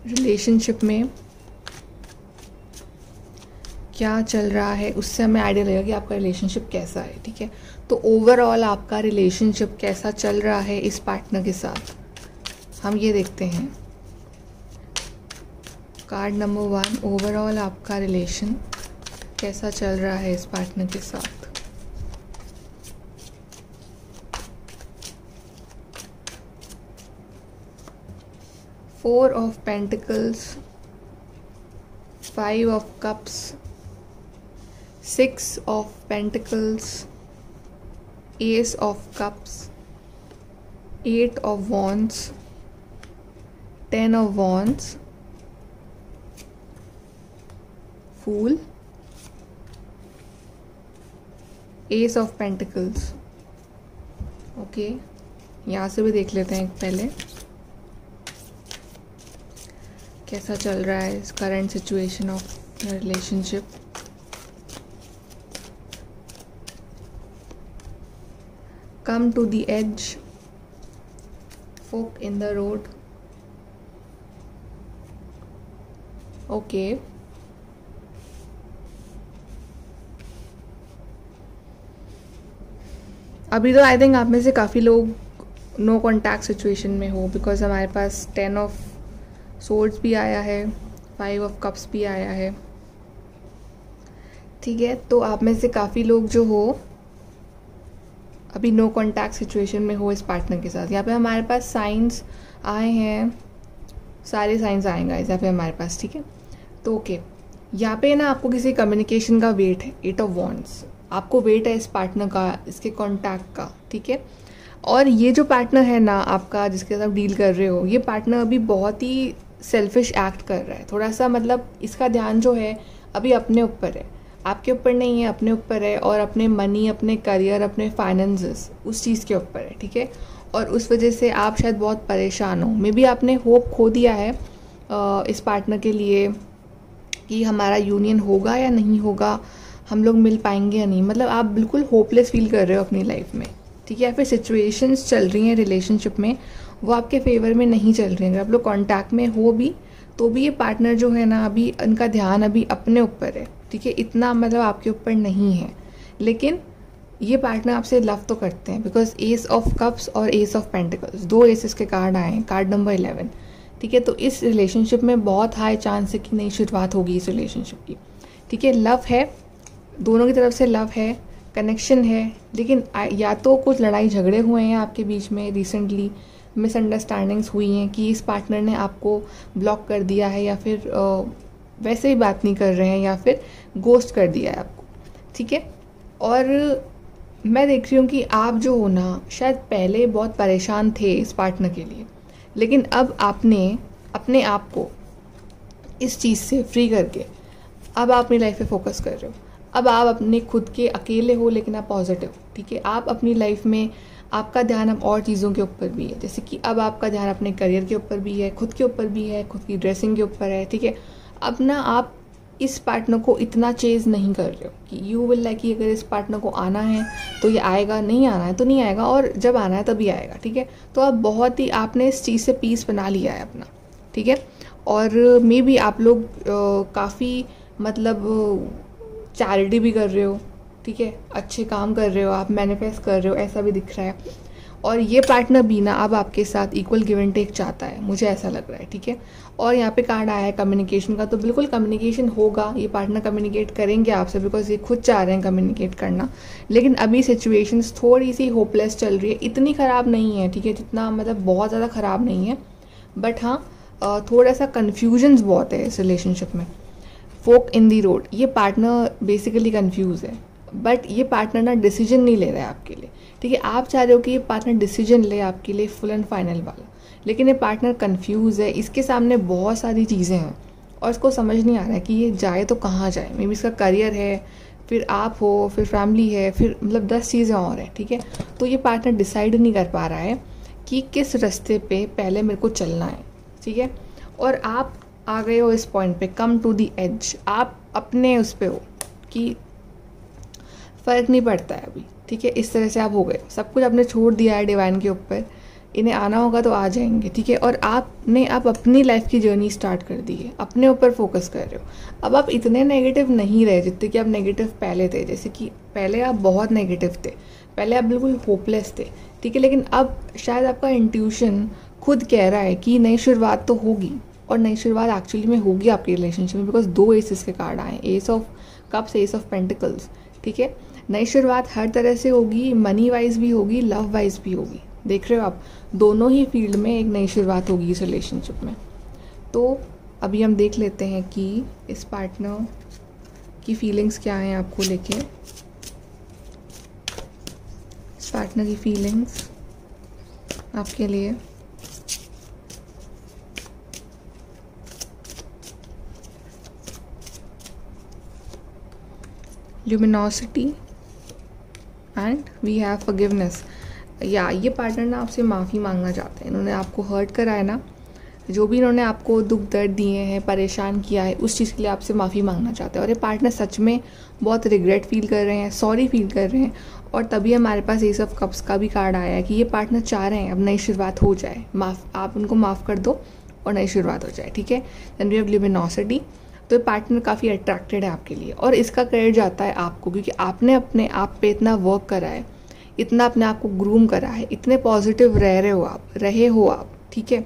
रिलेशनशिप में क्या चल रहा है, उससे हमें आइडिया लगेगा कि आपका रिलेशनशिप कैसा है, ठीक है। तो ओवरऑल आपका रिलेशनशिप कैसा चल रहा है इस पार्टनर के साथ, हम ये देखते हैं। कार्ड नंबर 1, ओवरऑल आपका रिलेशन कैसा चल रहा है इस पार्टनर के साथ। Four of Pentacles, 5 of Cups, 6 of Pentacles, Ace of Cups, 8 of Wands, 10 of Wands, Fool, Ace of Pentacles। Okay, यहाँ से भी देख लेते हैं पहले कैसा चल रहा है इस current situation of relationship. Come to the edge, fork in the road. Okay, अभी तो आई थिंक आप में से काफ़ी लोग नो कॉन्टैक्ट सिचुएशन में हो, बिकॉज हमारे पास 10 ऑफ सोर्ड्स भी आया है, 5 ऑफ कप्स भी आया है, ठीक है। तो आप में से काफ़ी लोग जो हो अभी नो कॉन्टैक्ट सिचुएशन में हो इस पार्टनर के साथ। यहाँ पे हमारे पास साइंस आए हैं, सारे साइंस आएंगे यहाँ पे हमारे पास, ठीक है। तो ओके, यहाँ पे ना आपको किसी कम्युनिकेशन का वेट है, 8 ऑफ वॉन्ड्स, आपको वेट है इस पार्टनर का, इसके कॉन्टैक्ट का, ठीक है। और ये जो पार्टनर है ना आपका, जिसके साथ आप डील कर रहे हो, ये पार्टनर अभी बहुत ही सेल्फिश एक्ट कर रहा है थोड़ा सा, मतलब इसका ध्यान जो है अभी अपने ऊपर है, आपके ऊपर नहीं है, अपने ऊपर है, और अपने मनी, अपने करियर, अपने फाइनेंसेस, उस चीज़ के ऊपर है, ठीक है। और उस वजह से आप शायद बहुत परेशान हो, मे बी आपने होप खो दिया है इस पार्टनर के लिए कि हमारा यूनियन होगा या नहीं होगा, हम लोग मिल पाएंगे या नहीं, मतलब आप बिल्कुल होपलेस फील कर रहे हो अपनी लाइफ में, ठीक है। या फिर सिचुएशंस चल रही हैं रिलेशनशिप में वो आपके फेवर में नहीं चल रही हैं। अगर आप लोग कांटेक्ट में हो भी तो भी ये पार्टनर जो है ना, अभी उनका ध्यान अभी अपने ऊपर है, ठीक है, इतना मतलब आपके ऊपर नहीं है। लेकिन ये पार्टनर आपसे लव तो करते हैं, बिकॉज एस ऑफ कप्स और एस ऑफ पेंटिकल्स, 2 एसेस के कार्ड आए हैं, कार्ड नंबर 11, ठीक है। तो इस रिलेशनशिप में बहुत हाई चांस है कि नई शुरुआत होगी इस रिलेशनशिप की, ठीक है। लव है, दोनों की तरफ से लव है, कनेक्शन है, लेकिन या तो कुछ लड़ाई झगड़े हुए हैं आपके बीच में, रिसेंटली मिसअंडरस्टैंडिंग्स हुई हैं कि इस पार्टनर ने आपको ब्लॉक कर दिया है, या फिर वैसे ही बात नहीं कर रहे हैं, या फिर गोस्ट कर दिया है आपको, ठीक है। और मैं देख रही हूँ कि आप जो हो ना, शायद पहले बहुत परेशान थे इस पार्टनर के लिए, लेकिन अब आपने अपने आप को इस चीज़ से फ्री करके अब आप अपनी लाइफ पे फोकस कर रहे हो। अब आप अपने खुद के अकेले हो, लेकिन आप पॉजिटिव, ठीक है। आप अपनी लाइफ में आपका ध्यान अब और चीज़ों के ऊपर भी है, जैसे कि अब आपका ध्यान अपने करियर के ऊपर भी है, खुद के ऊपर भी है, खुद की ड्रेसिंग के ऊपर है, ठीक है। अब ना आप इस पार्टनर को इतना चेज़ नहीं कर रहे हो कि यू विल लाइक कि अगर इस पार्टनर को आना है तो ये आएगा, नहीं आना है तो नहीं आएगा, और जब आना है तभी आएगा, ठीक है। तो आप बहुत ही, आपने इस चीज़ से पीस बना लिया है अपना, ठीक है। और मे बी आप लोग काफ़ी मतलब चैरिटी भी कर रहे हो, ठीक है, अच्छे काम कर रहे हो, आप मैनिफेस्ट कर रहे हो, ऐसा भी दिख रहा है। और ये पार्टनर भी ना अब आपके साथ इक्वल गिव एंड टेक चाहता है, मुझे ऐसा लग रहा है, ठीक है। और यहाँ पे कार्ड आया है कम्युनिकेशन का, तो बिल्कुल कम्युनिकेशन होगा, ये पार्टनर कम्युनिकेट करेंगे आपसे, बिकॉज ये खुद चाह रहे हैं कम्युनिकेट करना। लेकिन अभी सिचुएशंस थोड़ी सी होपलेस चल रही है, इतनी ख़राब नहीं है, ठीक है, जितना मतलब बहुत ज़्यादा ख़राब नहीं है, बट हाँ थोड़ा सा कन्फ्यूजन्स बहुत है इस रिलेशनशिप में। फोक इन दी रोड, ये पार्टनर बेसिकली कंफ्यूज है, बट ये पार्टनर ना डिसीजन नहीं ले रहा है आपके लिए, ठीक है। आप चाह रहे हो कि ये पार्टनर डिसीजन ले आपके लिए फुल एंड फाइनल वाला, लेकिन ये पार्टनर कंफ्यूज है, इसके सामने बहुत सारी चीज़ें हैं और इसको समझ नहीं आ रहा है कि ये जाए तो कहाँ जाए। मे बी इसका करियर है, फिर आप हो, फिर फैमिली है, फिर मतलब 10 चीज़ें और हैं, ठीक है। तो ये पार्टनर डिसाइड नहीं कर पा रहा है कि किस रास्ते पे पहले मेरे को चलना है, ठीक है। और आप आ गए हो इस पॉइंट पे, कम टू दी एज, आप अपने उस पे हो कि फ़र्क नहीं पड़ता है अभी, ठीक है। इस तरह से आप हो गए, सब कुछ आपने छोड़ दिया है डिवाइन के ऊपर, इन्हें आना होगा तो आ जाएंगे, ठीक है। और आपने अब अपनी लाइफ की जर्नी स्टार्ट कर दी है, अपने ऊपर फोकस कर रहे हो। अब आप इतने नेगेटिव नहीं रहे जितने कि आप नेगेटिव पहले थे। जैसे कि पहले आप बहुत नेगेटिव थे, पहले आप बिल्कुल होपलेस थे, ठीक है। लेकिन अब शायद आपका इंट्यूशन खुद कह रहा है कि नई शुरुआत तो होगी, और नई शुरुआत एक्चुअली में होगी आपके रिलेशनशिप में, बिकॉज 2 एसेस के कार्ड आए, S of cups, S of pentacles, ठीक है। नई शुरुआत हर तरह से होगी, मनी वाइज भी होगी, लव वाइज भी होगी। देख रहे हो आप, दोनों ही फील्ड में एक नई शुरुआत होगी इस रिलेशनशिप में। तो अभी हम देख लेते हैं कि इस पार्टनर की फीलिंग्स क्या हैं आपको लेके। इस पार्टनर की फीलिंग्स आपके लिए। Luminosity and we have forgiveness. या ये पार्टनर ना आपसे माफ़ी मांगना चाहते हैं। इन्होंने आपको हर्ट करा है ना, जो भी इन्होंने आपको दुख दर्द दिए हैं, परेशान किया है, उस चीज़ के लिए आपसे माफ़ी मांगना चाहते हैं। और ये पार्टनर सच में बहुत रिग्रेट फील कर रहे हैं, सॉरी फील कर रहे हैं। और तभी हमारे पास एस ऑफ कप्स का भी कार्ड आया है कि ये पार्टनर चाह रहे हैं अब नई शुरुआत हो जाए, आप उनको माफ़ कर दो और नई शुरुआत हो जाए, ठीक है। Then we have luminosity. तो ये पार्टनर काफ़ी अट्रैक्टेड है आपके लिए, और इसका क्रेडिट जाता है आपको, क्योंकि आपने अपने आप पे इतना वर्क करा है, इतना अपने आप को ग्रूम करा है, इतने पॉजिटिव रहे हो आप, ठीक है।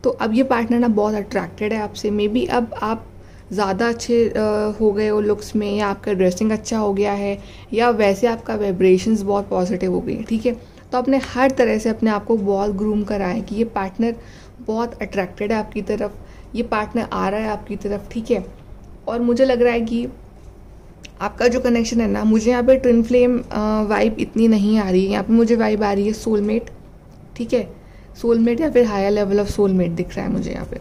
तो अब ये पार्टनर ना बहुत अट्रैक्टेड है आपसे। मे बी अब आप ज़्यादा अच्छे हो गए हो लुक्स में, या आपका ड्रेसिंग अच्छा हो गया है, या वैसे आपका वाइब्रेशंस बहुत पॉजिटिव हो गई है, ठीक है। तो आपने हर तरह से अपने आप को बहुत ग्रूम करा है कि ये पार्टनर बहुत अट्रैक्टेड है आपकी तरफ, ये पार्टनर आ रहा है आपकी तरफ, ठीक है। और मुझे लग रहा है कि आपका जो कनेक्शन है ना, मुझे यहाँ पे ट्विन फ्लेम वाइब इतनी नहीं आ रही है, यहाँ पे मुझे वाइब आ रही है सोलमेट, ठीक है। सोलमेट या फिर हायर लेवल ऑफ सोलमेट दिख रहा है मुझे यहाँ पे,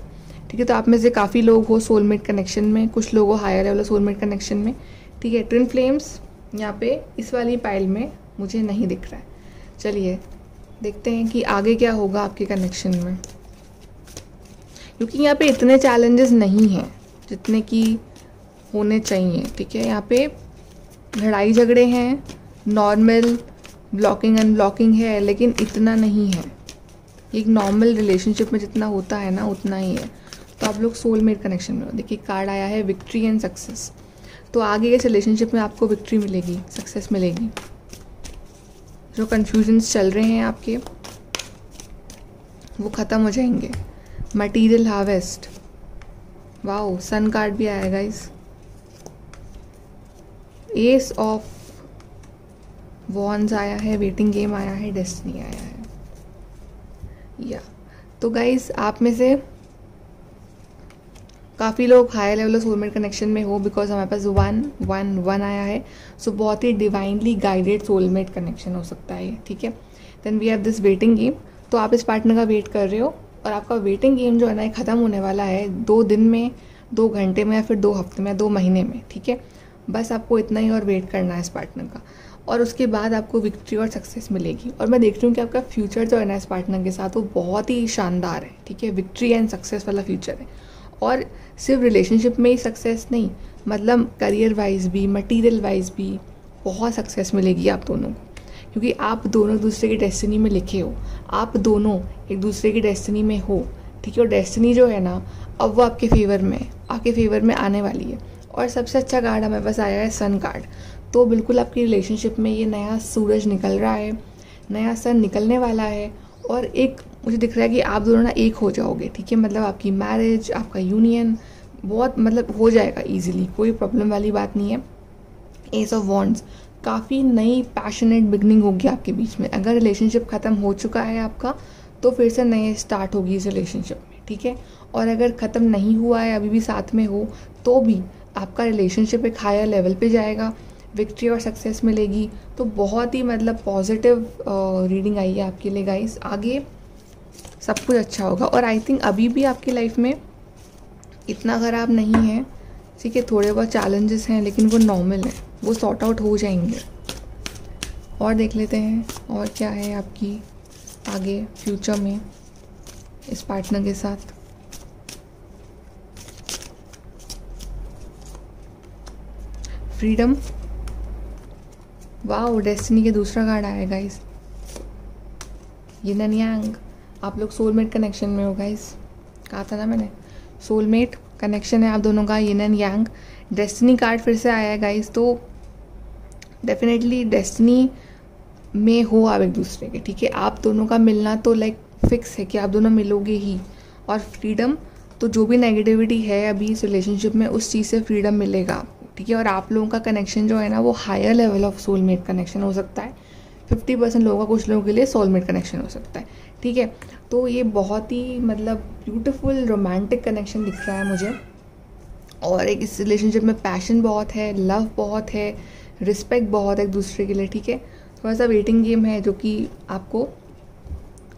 ठीक है। तो आप में से काफ़ी लोग हो सोलमेट कनेक्शन में, कुछ लोग हो higher level of soulmate connection में, ठीक है। ट्विन फ्लेम्स यहाँ पे इस वाली पाइल में मुझे नहीं दिख रहा है। चलिए देखते हैं कि आगे क्या होगा आपके कनेक्शन में, क्योंकि यहाँ पे इतने चैलेंजेस नहीं हैं जितने कि होने चाहिए, ठीक है। यहाँ पे लड़ाई झगड़े हैं, नॉर्मल ब्लॉकिंग अनब्लॉकिंग है, लेकिन इतना नहीं है। एक नॉर्मल रिलेशनशिप में जितना होता है ना, उतना ही है। तो आप लोग सोलमेट कनेक्शन में हो। देखिए कार्ड आया है विक्ट्री एंड सक्सेस। तो आगे इस रिलेशनशिप में आपको विक्ट्री मिलेगी, सक्सेस मिलेगी। जो कन्फ्यूजन्स चल रहे हैं आपके, वो ख़त्म हो जाएंगे। Material harvest, wow, sun card भी आया गाइस। एस ऑफ वॉन्ड्स आया है, वेटिंग गेम आया है, डेस्टिनी आया है। या तो गाइस आप में से काफ़ी लोग higher level of soulmate connection में हो, बिकॉज हमारे पास 1 आया है। सो बहुत ही डिवाइनली गाइडेड सोलमेट कनेक्शन हो सकता है, ठीक है। Then we have this waiting game. तो आप इस पार्टनर का वेट कर रहे हो, और आपका वेटिंग गेम जो है ना, ख़त्म होने वाला है 2 दिन में, 2 घंटे में, या फिर 2 हफ्ते में, 2 महीने में, ठीक है। बस आपको इतना ही और वेट करना है इस पार्टनर का, और उसके बाद आपको विक्ट्री और सक्सेस मिलेगी। और मैं देख रही हूँ कि आपका फ्यूचर जो है ना इस पार्टनर के साथ, वो बहुत ही शानदार है, ठीक है। विक्ट्री एंड सक्सेस वाला फ्यूचर है। और सिर्फ रिलेशनशिप में ही सक्सेस नहीं, मतलब करियर वाइज भी, मटीरियल वाइज भी बहुत सक्सेस मिलेगी आप दोनों को, क्योंकि आप दोनों एक दूसरे की डेस्टिनी में लिखे हो, आप दोनों एक दूसरे की डेस्टिनी में हो, ठीक है। और डेस्टिनी जो है ना, अब वो आपके फेवर में आने वाली है। और सबसे अच्छा कार्ड हमारे पास आया है सन कार्ड। तो बिल्कुल आपकी रिलेशनशिप में ये नया सूरज निकल रहा है, नया सन निकलने वाला है। और एक मुझे दिख रहा है कि आप दोनों ना एक हो जाओगे, ठीक है। मतलब आपकी मैरिज, आपका यूनियन बहुत मतलब हो जाएगा ईजिली, कोई प्रॉब्लम वाली बात नहीं है। एस ऑफ वॉन्ड्स, काफ़ी नई पैशनेट बिगनिंग होगी आपके बीच में। अगर रिलेशनशिप ख़त्म हो चुका है आपका, तो फिर से नए स्टार्ट होगी इस रिलेशनशिप में, ठीक है। और अगर ख़त्म नहीं हुआ है, अभी भी साथ में हो, तो भी आपका रिलेशनशिप एक हायर लेवल पे जाएगा। विक्ट्री और सक्सेस मिलेगी। तो बहुत ही मतलब पॉजिटिव रीडिंग आई है आपके लिए गाइस। आगे सब कुछ अच्छा होगा और आई थिंक अभी भी आपकी लाइफ में इतना ख़राब नहीं है, ठीक है। थोड़े बहुत चैलेंजेस हैं लेकिन वो नॉर्मल है, वो सॉर्ट आउट हो जाएंगे। और देख लेते हैं और क्या है आपकी आगे फ्यूचर में इस पार्टनर के साथ। फ्रीडम, वाओ, डेस्टिनी के दूसरा कार्ड आया गाइस, यिन एंड यांग। आप लोग सोलमेट कनेक्शन में हो गाइस, कहा था ना मैंने, सोलमेट कनेक्शन है आप दोनों का, yin and yang. Destiny card फिर से आया है गाइस, तो डेफिनेटली डेस्टिनी में हो आप एक दूसरे के, ठीक है। आप दोनों का मिलना तो लाइक फिक्स है कि आप दोनों मिलोगे ही। और फ्रीडम, तो जो भी नेगेटिविटी है अभी इस रिलेशनशिप में उस चीज़ से फ्रीडम मिलेगा आपको, ठीक है। और आप लोगों का कनेक्शन जो है ना वो higher level of soulmate connection हो सकता है। 50% लोगों का, कुछ लोगों के लिए सोलमेट कनेक्शन हो सकता है, ठीक है। तो ये बहुत ही मतलब ब्यूटीफुल रोमांटिक कनेक्शन दिख रहा है मुझे। और एक इस रिलेशनशिप में पैशन बहुत है, लव बहुत है, रिस्पेक्ट बहुत है एक दूसरे के लिए, ठीक है। थोड़ा सा वेटिंग गेम है जो कि आपको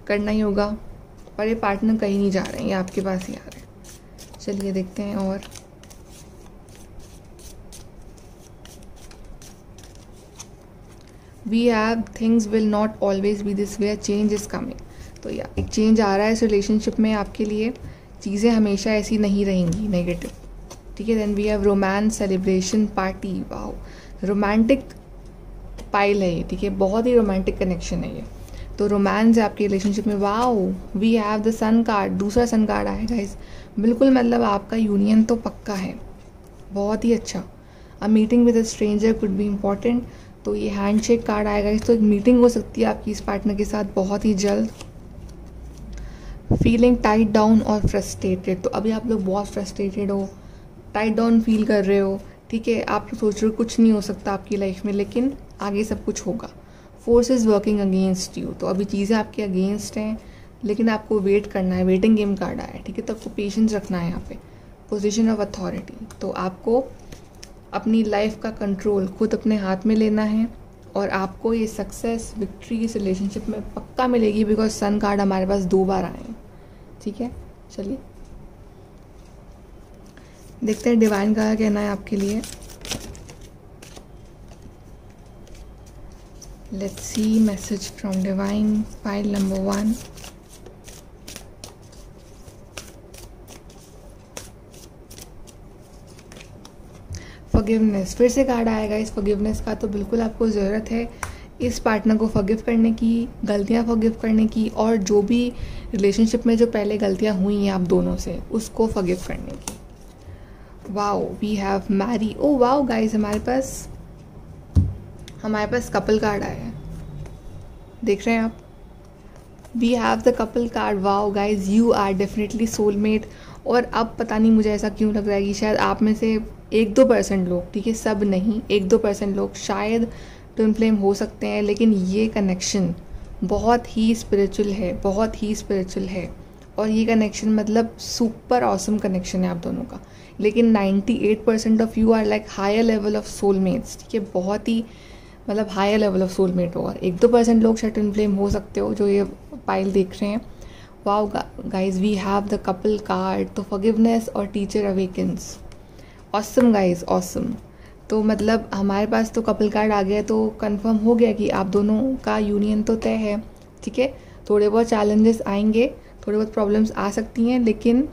करना ही होगा, पर ये पार्टनर कहीं नहीं जा रहे हैं, ये आपके पास ही आ रहे हैं। चलिए देखते हैं। और we have things will not always be this way, change is coming. तो या एक चेंज आ रहा है इस रिलेशनशिप में आपके लिए, चीज़ें हमेशा ऐसी नहीं रहेंगी नेगेटिव, ठीक है। Then we have romance, celebration, party, wow, romantic pile है ये, ठीक है। बहुत ही रोमांटिक कनेक्शन है ये, तो रोमांस है आपके रिलेशनशिप में। Wow, we have the sun card, दूसरा सन कार्ड आया गाइस। बिल्कुल मतलब आपका यूनियन तो पक्का है, बहुत ही अच्छा। A meeting with a stranger could be important, तो ये हैंडशेक कार्ड आएगा इस, तो एक मीटिंग हो सकती है आपकी इस पार्टनर के साथ बहुत ही जल्द। फीलिंग टाइट डाउन और फ्रस्ट्रेटेड, तो अभी आप लोग बहुत फ्रस्ट्रेटेड हो, टाइट डाउन फील कर रहे हो, ठीक है। आप लोग सोच रहे हो कुछ नहीं हो सकता आपकी लाइफ में, लेकिन आगे सब कुछ होगा। Force is working against you, तो अभी चीज़ें आपके अगेंस्ट हैं लेकिन आपको वेट करना है। वेटिंग गेम कार्ड आया है, ठीक है। तो आपको पेशेंस रखना है यहाँ पे। पोजीशन ऑफ अथॉरिटी, तो आपको अपनी लाइफ का कंट्रोल खुद अपने हाथ में लेना है और आपको ये सक्सेस, विक्ट्री इस रिलेशनशिप में पक्का मिलेगी, बिकॉज सन कार्ड हमारे पास 2 बार आए हैं, ठीक है। चलिए देखते हैं डिवाइन का कहना है आपके लिए। Let's see message from divine, file number 1। Forgiveness, फिर से कार्ड आएगा इस फॉरगिवनेस का, तो बिल्कुल आपको ज़रूरत है इस पार्टनर को फॉरगिव करने की, गलतियां फॉरगिव करने की, और जो भी रिलेशनशिप में जो पहले गलतियां हुई हैं आप दोनों से उसको फॉरगिव करने की। Wow, we have marry, oh wow guys, हमारे पास कपल कार्ड आया है, देख रहे हैं आप। We have the couple card, wow guys, you are definitely soulmate. और अब पता नहीं मुझे ऐसा क्यों लग रहा है कि शायद आप में से 1-2% लोग, ठीक है, सब नहीं, 1-2% लोग शायद ट्विन फ्लेम हो सकते हैं, लेकिन ये कनेक्शन बहुत ही स्पिरिचुअल है, बहुत ही स्पिरिचुअल है। और ये कनेक्शन मतलब सुपर ऑसम कनेक्शन है आप दोनों का। लेकिन 98% of you are like higher level of soulmates, ठीक है। बहुत ही मतलब हायर लेवल ऑफ सोलमेट होगा। 1-2% लोग शायद ट्विन फ्लेम हो सकते हो जो ये पाइल देख रहे हैं। Wow guys, we have the couple card, तो फॉरगिवनेस और teacher awakens, awesome guys, awesome. तो मतलब हमारे पास तो कपल कार्ड आ गया, तो कंफर्म हो गया कि आप दोनों का यूनियन तो तय है, ठीक है। थोड़े बहुत चैलेंजेस आएंगे, थोड़े बहुत प्रॉब्लम्स आ सकती हैं, लेकिन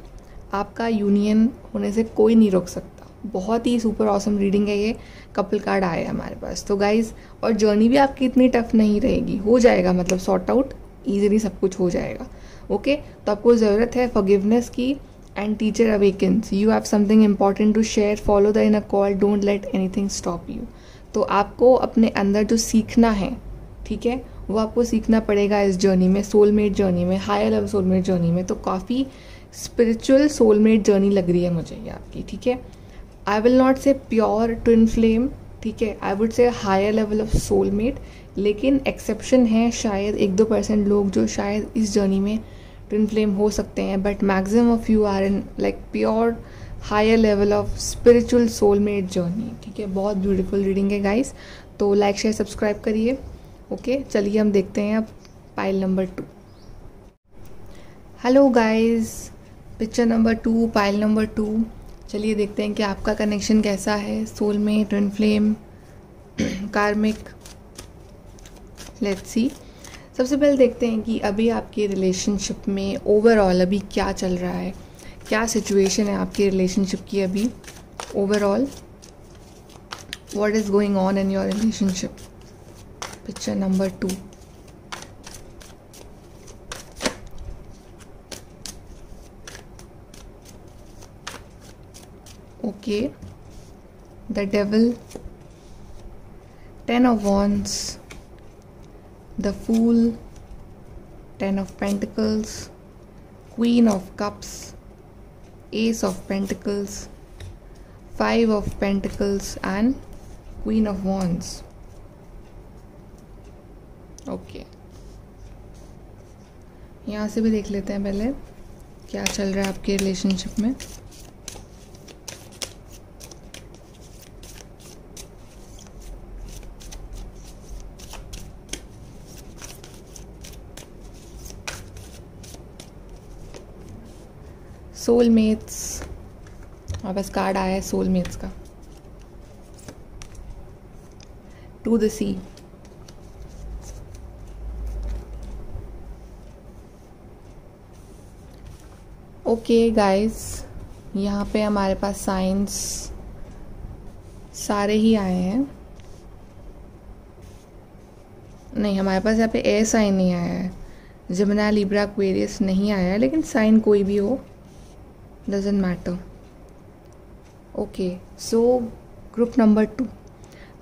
आपका यूनियन होने से कोई नहीं रोक सकता। बहुत ही सुपर ऑसम रीडिंग है ये, कपल कार्ड आया है हमारे पास। तो गाइज, और जर्नी भी आपकी इतनी टफ नहीं रहेगी, हो जाएगा, मतलब सॉर्ट आउट ईजिली सब कुछ हो जाएगा, ओके। तो आपको ज़रूरत है फॉरगिवनेस की and teacher awakens. You have something important to share, follow the inner call, don't let anything stop you. तो आपको अपने अंदर जो सीखना है, ठीक है, वो आपको सीखना पड़ेगा इस जर्नी में, सोलमेट जर्नी में, हायर लेवल सोलमेट जर्नी में। तो काफ़ी स्पिरिचुअल सोलमेट जर्नी लग रही है मुझे ये आपकी, ठीक है। I will not say pure twin flame, ठीक है, I would say higher level of soulmate, लेकिन एक्सेप्शन है शायद 1-2% लोग जो शायद इस जर्नी में ट्विन फ्लेम हो सकते हैं, but maximum of you are in like pure higher level of spiritual soulmate journey. ठीक है, बहुत ब्यूटीफुल रीडिंग है गाइस। तो लाइक शेयर सब्सक्राइब करिए। ओके, चलिए हम देखते हैं अब pile number 2। Hello guys, picture number 2, pile number 2। चलिए देखते हैं कि आपका कनेक्शन कैसा है, soulmate, twin flame, karmic. Let's see. सबसे पहले देखते हैं कि अभी आपकी रिलेशनशिप में ओवरऑल अभी क्या चल रहा है, क्या सिचुएशन है आपकी रिलेशनशिप की अभी overall. What is going on in your relationship. Picture number 2। Okay, the devil, 10 of wands, the fool, 10 of pentacles, queen of cups, ace of pentacles, 5 of pentacles and queen of wands. Okay, यहाँ से भी देख लेते हैं पहले क्या चल रहा है आपके रिलेशनशिप में। सोलमेट्स, और बस कार्ड आया है सोलमेट्स का। To the sea, okay guys, यहाँ पे हमारे पास साइंस सारे ही आए हैं। नहीं, हमारे पास यहाँ पे एयर साइन नहीं आया है, जेमिनी, लिब्रा, एक्वेरियस नहीं आया है, लेकिन साइन कोई भी हो, doesn't matter. Okay, so group number 2।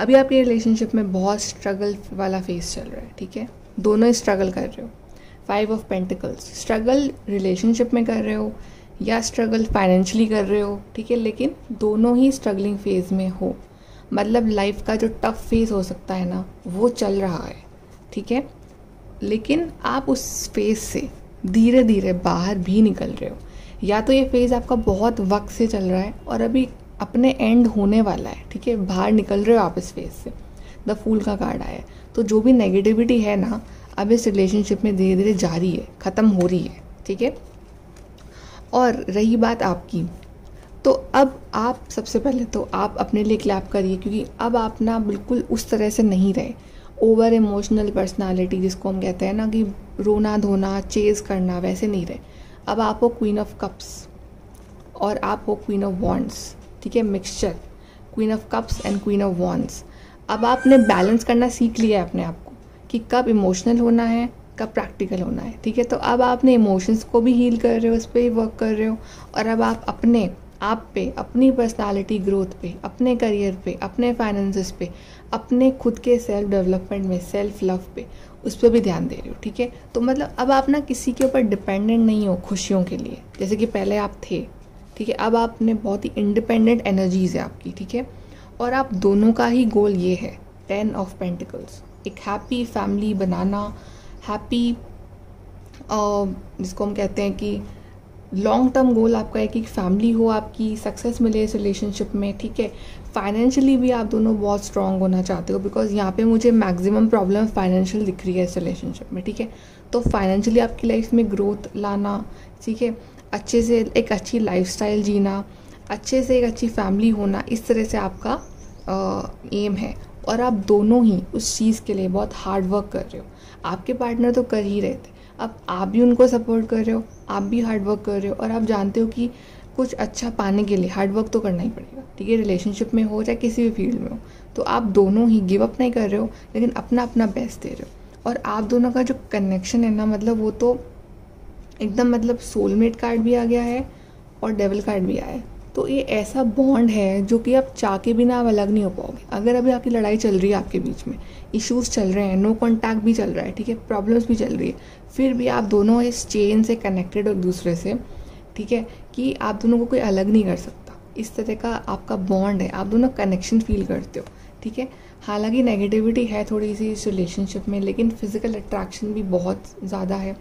अभी आपके रिलेशनशिप में बहुत स्ट्रगल वाला फेस चल रहा है। ठीक है, दोनों ही स्ट्रगल कर रहे हो। 5 ऑफ पेंटिकल्स, स्ट्रगल रिलेशनशिप में कर रहे हो या स्ट्रगल फाइनेंशियली कर रहे हो। ठीक है, लेकिन दोनों ही स्ट्रगलिंग फेज में हो, मतलब लाइफ का जो टफ फेज हो सकता है ना, वो चल रहा है। ठीक है, लेकिन आप उस फेज से धीरे धीरे बाहर भी निकल रहे हो, या तो ये फेज़ आपका बहुत वक्त से चल रहा है और अभी अपने एंड होने वाला है। ठीक है, बाहर निकल रहे हो आप इस फेज़ से। द फूल का कार्ड आया है, तो जो भी नेगेटिविटी है ना, अब इस रिलेशनशिप में धीरे धीरे जारी है, ख़त्म हो रही है। ठीक है, और रही बात आपकी, तो अब आप सबसे पहले तो आप अपने लिए क्लैप करिए, क्योंकि अब आप ना बिल्कुल उस तरह से नहीं रहे। ओवर इमोशनल पर्सनालिटी जिसको हम कहते हैं ना, कि रोना धोना, चेज़ करना, वैसे नहीं रहे। अब आप हो क्वीन ऑफ कप्स और आप हो क्वीन ऑफ वॉन्ड्स। ठीक है, mixture, queen of cups and queen of wands. अब आपने बैलेंस करना सीख लिया है अपने आप को, कि कब इमोशनल होना है, कब प्रैक्टिकल होना है। ठीक है, तो अब आपने इमोशंस को भी हील कर रहे हो, उस पर ही वर्क कर रहे हो, और अब आप अपने आप पे, अपनी पर्सनालिटी ग्रोथ पे, अपने करियर पे, अपने फाइनेंसेस पे, अपने खुद के सेल्फ डेवलपमेंट में, सेल्फ लव पे, उस पर भी ध्यान दे रहे हो। ठीक है, तो मतलब अब आप ना किसी के ऊपर डिपेंडेंट नहीं हो खुशियों के लिए, जैसे कि पहले आप थे। ठीक है, अब आपने बहुत ही इंडिपेंडेंट एनर्जीज है आपकी। ठीक है, और आप दोनों का ही गोल ये है, 10 ऑफ पेंटिकल्स, एक हैप्पी फैमिली बनाना, हैप्पी, जिसको हम कहते हैं कि लॉन्ग टर्म गोल आपका है कि फैमिली हो आपकी, सक्सेस मिले इस रिलेशनशिप में। ठीक है, फाइनेंशियली भी आप दोनों बहुत स्ट्रांग होना चाहते हो, बिकॉज यहाँ पे मुझे मैक्सिमम प्रॉब्लम फाइनेंशियल दिख रही है इस रिलेशनशिप में। ठीक है, तो फाइनेंशियली आपकी लाइफ में ग्रोथ लाना, ठीक है, अच्छे से एक अच्छी लाइफस्टाइल जीना, अच्छे से एक अच्छी फैमिली होना, इस तरह से आपका एम है। और आप दोनों ही उस चीज़ के लिए बहुत हार्ड वर्क कर रहे हो। आपके पार्टनर तो कर ही रहे थे, अब आप भी उनको सपोर्ट कर रहे हो, आप भी हार्ड वर्क कर रहे हो, और आप जानते हो कि कुछ अच्छा पाने के लिए हार्ड वर्क तो करना ही पड़ेगा। ठीक है, रिलेशनशिप में हो चाहे किसी भी फील्ड में हो, तो आप दोनों ही गिव अप नहीं कर रहे हो, लेकिन अपना अपना बेस्ट दे रहे हो। और आप दोनों का जो कनेक्शन है ना, मतलब वो तो एकदम, मतलब सोलमेट कार्ड भी आ गया है और डेविल कार्ड भी आया है। तो ये ऐसा बॉन्ड है जो कि आप चाह के बिना आप अलग नहीं हो पाओगे। अगर अभी आपकी लड़ाई चल रही है, आपके बीच में इश्यूज चल रहे हैं, नो कॉन्टैक्ट भी चल रहा है, ठीक है, प्रॉब्लम्स भी चल रही है, फिर भी आप दोनों इस चेन से कनेक्टेड हो एक दूसरे से। ठीक है, कि आप दोनों को कोई अलग नहीं कर सकता, इस तरह का आपका बॉन्ड है, आप दोनों कनेक्शन फील करते हो। ठीक है, हालांकि नेगेटिविटी है थोड़ी सी इस रिलेशनशिप में, लेकिन फिजिकल अट्रैक्शन भी बहुत ज़्यादा है।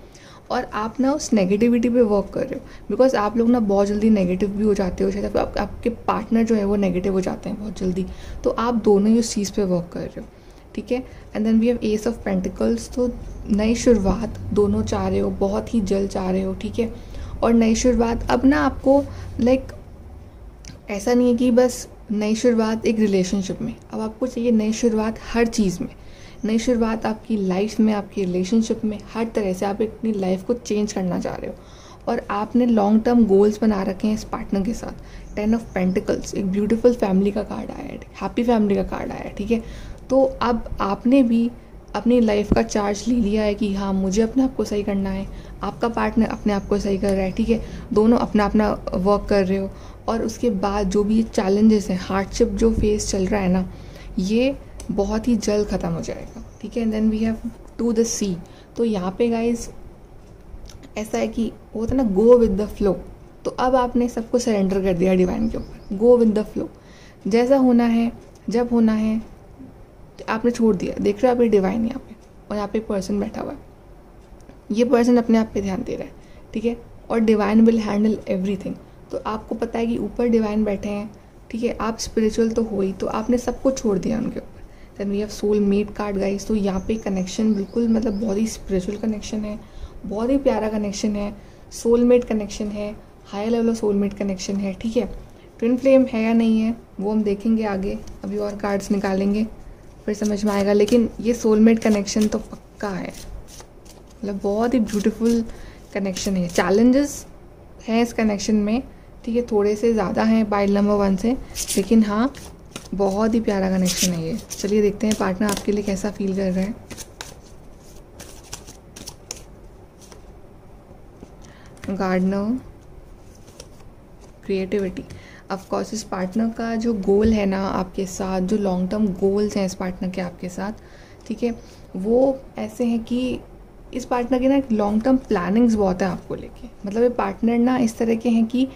और आप ना उस नेगेटिविटी पे वर्क कर रहे हो, बिकॉज आप लोग ना बहुत जल्दी नेगेटिव भी हो जाते हो, शायद आपके पार्टनर जो है वो नेगेटिव हो जाते हैं बहुत जल्दी, तो आप दोनों ही उस चीज़ पे वर्क कर रहे हो, ठीक है। And then we have ace of pentacles, तो नई शुरुआत दोनों चाह रहे हो, बहुत ही जल्द चाह रहे हो, ठीक है। और नई शुरुआत अब ना आपको लाइक ऐसा नहीं है कि बस नई शुरुआत एक रिलेशनशिप में, अब आपको चाहिए नई शुरुआत हर चीज़ में, नई शुरुआत आपकी लाइफ में, आपकी रिलेशनशिप में, हर तरह से आप अपनी लाइफ को चेंज करना चाह रहे हो। और आपने लॉन्ग टर्म गोल्स बना रखे हैं इस पार्टनर के साथ। 10 ऑफ पेंटिकल्स, एक ब्यूटीफुल फैमिली का कार्ड आया है, हैप्पी फैमिली का कार्ड आया है, ठीक है। तो अब आपने भी अपनी लाइफ का चार्ज ले लिया है कि हाँ मुझे अपने आप को सही करना है, आपका पार्टनर अपने आप को सही कर रहा है, ठीक है। दोनों अपना अपना वर्क कर रहे हो, और उसके बाद जो भी चैलेंजेस हैं, हार्डशिप जो फेस चल रहा है ना, ये बहुत ही जल्द ख़त्म हो जाएगा, ठीक है। And then we have two the sea, तो यहाँ पे गाइज ऐसा है कि वो होता है ना गो विद द फ्लो, तो अब आपने सबको सरेंडर कर दिया डिवाइन के ऊपर, गो विद द फ्लो, जैसा होना है जब होना है आपने छोड़ दिया। देख रहे हो आप ये डिवाइन यहाँ पे, और यहाँ पे पर्सन बैठा हुआ है, ये पर्सन अपने आप पे ध्यान दे रहा है, ठीक है। और डिवाइन विल हैंडल एवरीथिंग, तो आपको पता है कि ऊपर डिवाइन बैठे हैं, ठीक है। आप स्पिरिचुअल तो हो ही, तो आपने सब कुछ छोड़ दिया उनके ऊपर। Then we have soul mate card guys, तो यहाँ पे कनेक्शन बिल्कुल मतलब बहुत ही स्पिरिचुअल कनेक्शन है, बहुत ही प्यारा कनेक्शन है, सोलमेट कनेक्शन है, high level of soulmate connection है, ठीक है। ट्विन फ्लेम है या नहीं है वो हम देखेंगे आगे, अभी और कार्ड्स निकालेंगे फिर समझ में आएगा, लेकिन ये सोलमेट कनेक्शन तो पक्का है, मतलब बहुत ही ब्यूटीफुल कनेक्शन है। चैलेंजेस हैं इस कनेक्शन में, ठीक है, थोड़े से ज़्यादा हैं पाइल नंबर 1 से, लेकिन हाँ बहुत ही प्यारा कनेक्शन है ये। चलिए देखते हैं पार्टनर आपके लिए कैसा फील कर रहा है। गार्डनर, क्रिएटिविटी, ऑफ कोर्स इस पार्टनर का जो गोल है ना आपके साथ, जो लॉन्ग टर्म गोल्स हैं इस पार्टनर के आपके साथ, ठीक है, वो ऐसे हैं कि इस पार्टनर के ना लॉन्ग टर्म प्लानिंग्स बहुत है आपको लेके। मतलब ये पार्टनर ना इस तरह के हैं कि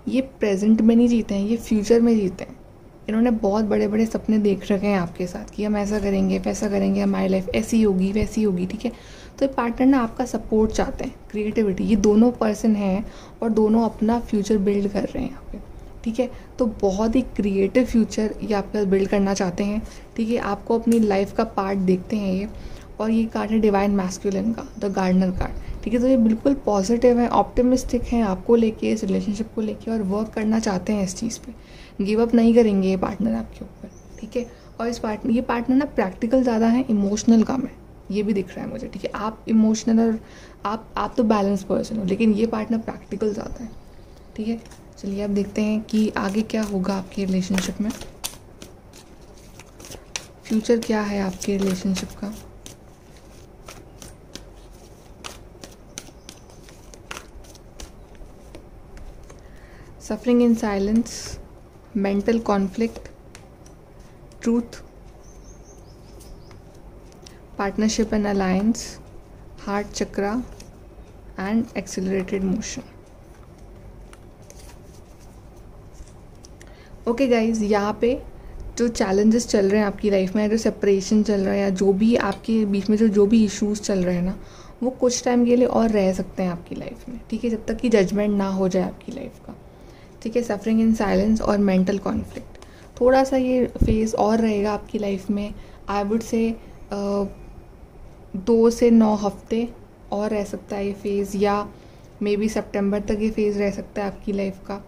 ये प्रेजेंट में नहीं जीते हैं, ये फ्यूचर में जीते हैं। इन्होंने बहुत बड़े बड़े सपने देख रखे हैं आपके साथ कि हम ऐसा करेंगे वैसा करेंगे, हमारी लाइफ ऐसी होगी वैसी होगी, ठीक है। तो ये पार्टनर ना आपका सपोर्ट चाहते हैं, क्रिएटिविटी, ये दोनों पर्सन हैं और दोनों अपना फ्यूचर बिल्ड कर रहे हैं यहाँ पे, ठीक है। तो बहुत ही क्रिएटिव फ्यूचर ये आपका बिल्ड करना चाहते हैं, ठीक है। आपको अपनी लाइफ का पार्ट देखते हैं ये, और ये कार्ड है डिवाइन मैस्कुलिन का, द गार्डनर कार्ड, ठीक है। तो ये बिल्कुल पॉजिटिव है, ऑप्टिमिस्टिक हैं आपको लेके, इस रिलेशनशिप को लेके, और वर्क करना चाहते हैं इस चीज़ पे, गिव अप नहीं करेंगे ये पार्टनर आपके ऊपर, ठीक है। और ये पार्टनर ना प्रैक्टिकल ज़्यादा है, इमोशनल कम है, ये भी दिख रहा है मुझे, ठीक है। आप इमोशनल और आप तो बैलेंस पर्सन हो, लेकिन ये पार्टनर प्रैक्टिकल ज़्यादा है, ठीक है। चलिए अब देखते हैं कि आगे क्या होगा आपके रिलेशनशिप में, फ्यूचर क्या है आपके रिलेशनशिप का। Suffering in silence, mental conflict, truth, partnership and alliance, heart chakra and accelerated motion. Okay guys, यहाँ पे जो चैलेंजेस चल रहे हैं आपकी लाइफ में, जो सेपरेशन चल रहा है या जो भी आपके बीच में जो भी इश्यूज चल रहे हैं ना, वो कुछ टाइम के लिए और रह सकते हैं आपकी लाइफ में, ठीक है, जब तक कि जजमेंट ना हो जाए आपकी लाइफ का, ठीक है। सफरिंग इन साइलेंस और मेंटल कॉन्फ्लिक्ट, थोड़ा सा ये फेज़ और रहेगा आपकी लाइफ में, आई वुड से 2 से 9 हफ्ते और रह सकता है ये फेज़, या मे बी सितंबर तक ये फेज़ रह सकता है आपकी लाइफ का,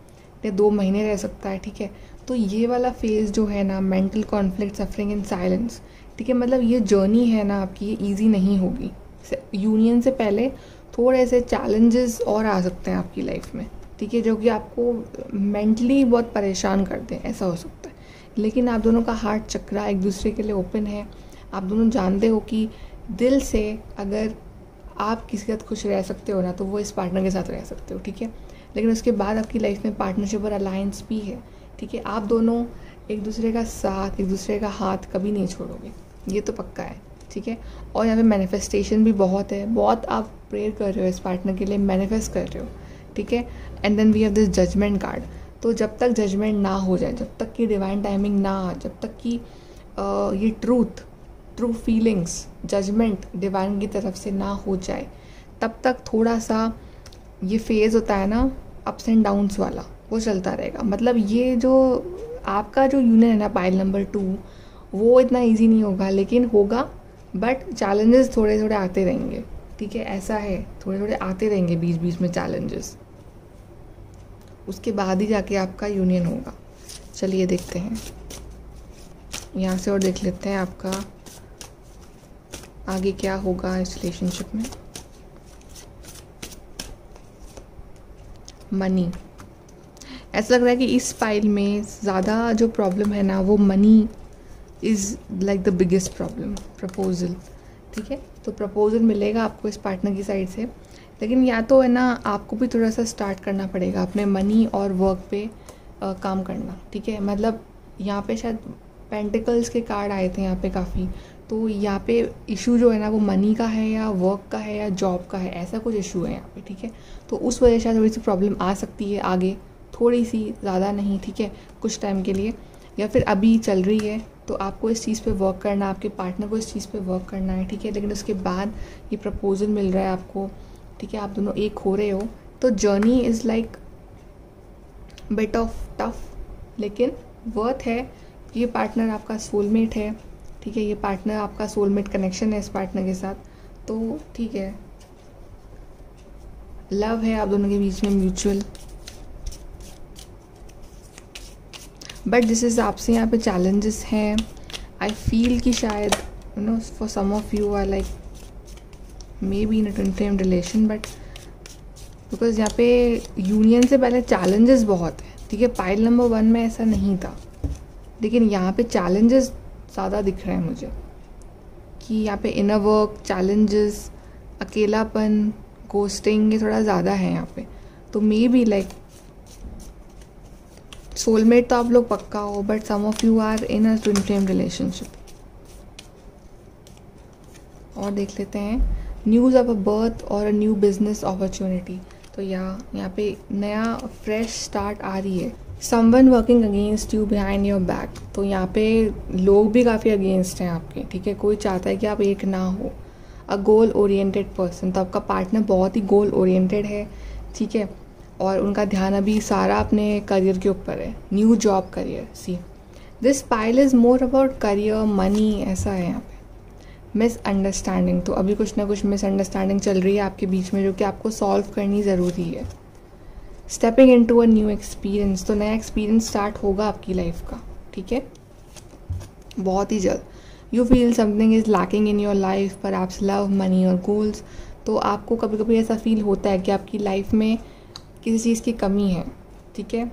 या 2 महीने रह सकता है, ठीक है। तो ये वाला फेज़ जो है ना, mental conflict, suffering in silence, ठीक है, मतलब ये जर्नी है ना आपकी, ये ईजी नहीं होगी। यूनियन से पहले थोड़े से चैलेंजेस और आ सकते हैं आपकी लाइफ में, ठीक है, जो कि आपको मेंटली बहुत परेशान कर दें, ऐसा हो सकता है। लेकिन आप दोनों का हार्ट चक्रा एक दूसरे के लिए ओपन है, आप दोनों जानते हो कि दिल से अगर आप किसी के साथ खुश रह सकते हो ना, तो वो इस पार्टनर के साथ रह सकते हो, ठीक है। लेकिन उसके बाद आपकी लाइफ में पार्टनरशिप और अलायंस भी है, ठीक है। आप दोनों एक दूसरे का साथ, एक दूसरे का हाथ कभी नहीं छोड़ोगे, ये तो पक्का है, ठीक है। और यहाँ पे मैनिफेस्टेशन भी बहुत है, बहुत आप प्रेयर कर रहे हो इस पार्टनर के लिए, मैनिफेस्ट कर रहे हो, ठीक है। And then we have this judgement card, तो जब तक जजमेंट ना हो जाए, जब तक कि डिवाइन टाइमिंग ना आ, जब तक कि ये ट्रू फीलिंग्स, जजमेंट डिवाइन की तरफ से ना हो जाए, तब तक थोड़ा सा ये फेज़ होता है ना अप्स एंड डाउन्स वाला, वो चलता रहेगा। मतलब ये जो आपका जो यूनियन है ना पाइल नंबर 2, वो इतना इजी नहीं होगा, लेकिन होगा, बट चैलेंजेस थोड़े थोड़े आते रहेंगे, ठीक है, ऐसा है, थोड़े थोड़े आते रहेंगे बीच बीच में चैलेंजेस, उसके बाद ही जाके आपका यूनियन होगा। चलिए देखते हैं यहाँ से और देख लेते हैं आपका आगे क्या होगा इस रिलेशनशिप में। मनी, ऐसा लग रहा है कि इस फाइल में ज़्यादा जो प्रॉब्लम है ना वो money is like the biggest problem. Proposal, ठीक है, तो प्रपोजल मिलेगा आपको इस पार्टनर की साइड से, लेकिन या तो है ना आपको भी थोड़ा सा स्टार्ट करना पड़ेगा अपने मनी और वर्क पे काम करना, ठीक है। मतलब यहाँ पे शायद पेंटिकल्स के कार्ड आए थे यहाँ पे काफ़ी, तो यहाँ पे इशू जो है ना वो मनी का है या वर्क का है या जॉब का है, ऐसा कुछ इशू है यहाँ पे, ठीक है। तो उस वजह से थोड़ी सी प्रॉब्लम आ सकती है आगे, थोड़ी सी, ज़्यादा नहीं, ठीक है, कुछ टाइम के लिए, या फिर अभी चल रही है, तो आपको इस चीज़ पे वर्क करना, आपके पार्टनर को इस चीज़ पे वर्क करना है, ठीक है। लेकिन उसके बाद ये प्रपोजल मिल रहा है आपको, ठीक है, आप दोनों एक हो रहे हो, तो journey is like bit of tough, लेकिन वर्थ है। ये पार्टनर आपका सोलमेट है, ठीक है, ये पार्टनर आपका सोलमेट कनेक्शन है इस पार्टनर के साथ, तो ठीक है, लव है आप दोनों के बीच में म्यूचुअल, बट जिस हिसाब से यहाँ पे चैलेंजेस हैं, आई फील कि शायद you know for some of you are like may be in a twin flame relation, but because यहाँ पे यूनियन से पहले चैलेंजेस बहुत हैं, ठीक है। पाइल नंबर 1 में ऐसा नहीं था, लेकिन यहाँ पे चैलेंजेस ज़्यादा दिख रहे हैं मुझे, कि यहाँ पे इनर वर्क, चैलेंजेस, अकेलापन, गोस्टिंग, ये थोड़ा ज़्यादा है यहाँ पे। तो मे बी लाइक सोलमेट तो आप लोग पक्का हो, but some of you are in a twin flame relationship. और देख लेते हैं न्यूज़ ऑफ अ बर्थ और अ न्यू बिजनेस अपॉर्चुनिटी। तो यहाँ पे नया फ्रेश स्टार्ट आ रही है। Someone working against you behind your back, तो यहाँ पे लोग भी काफ़ी अगेंस्ट हैं आपके, ठीक है, कोई चाहता है कि आप एक ना हो। अ गोल ओरिएंटेड पर्सन, तो आपका पार्टनर बहुत ही गोल ओरिएंटेड है, ठीक है, और उनका ध्यान अभी सारा अपने करियर के ऊपर है, new job career. See this pile is more about career, money, ऐसा है यहाँ पे। मिसअंडरस्टैंडिंग, तो अभी कुछ ना कुछ मिसअंडरस्टैंडिंग चल रही है आपके बीच में, जो कि आपको सॉल्व करनी ज़रूरी है। Stepping into a new experience, तो नया एक्सपीरियंस स्टार्ट होगा आपकी लाइफ का, ठीक है, बहुत ही जल्द। You feel something is lacking in your life, पर एप्स लव, मनी और गोल्स, तो आपको कभी कभी ऐसा फील होता है कि आपकी लाइफ में किसी चीज़ की कमी है, ठीक है,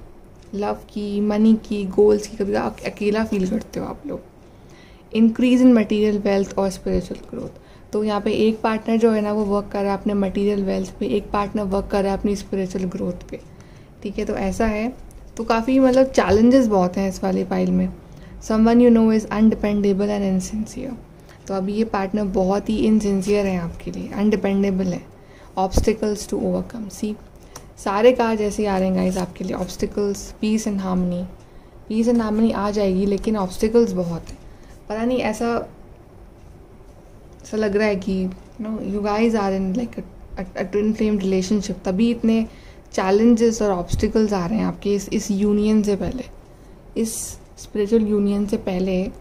लव की, मनी की, गोल्स की, कभी आप अकेला फील करते हो आप लोग। इंक्रीज इन मटेरियल वेल्थ और स्पिरिचुअल ग्रोथ, तो यहाँ पे एक पार्टनर जो है ना वो वर्क कर रहा है अपने मटेरियल वेल्थ पे, एक पार्टनर वर्क कर रहा है अपनी स्पिरिचुअल ग्रोथ पे, ठीक है, तो ऐसा है। तो काफ़ी मतलब चैलेंजेस बहुत हैं इस वाली फाइल में। Someone you know is undependable and insincere, तो अभी ये पार्टनर बहुत ही इनसिंसियर है आपके लिए, अनडिपेंडेबल है। ऑब्स्टिकल्स टू ओवरकम, सी सारे कार्ड ऐसे आ रहे हैं गाइस आपके लिए। Obstacles, peace and harmony, peace and harmony आ जाएगी, लेकिन ऑब्स्टिकल्स बहुत है। पता नहीं ऐसा लग रहा है कि you guys are in like a twin flame relationship, तभी इतने चैलेंजेस और ऑब्स्टिकल्स आ रहे हैं आपके इस यूनियन से पहले, इस स्पिरिचुअल यूनियन से पहले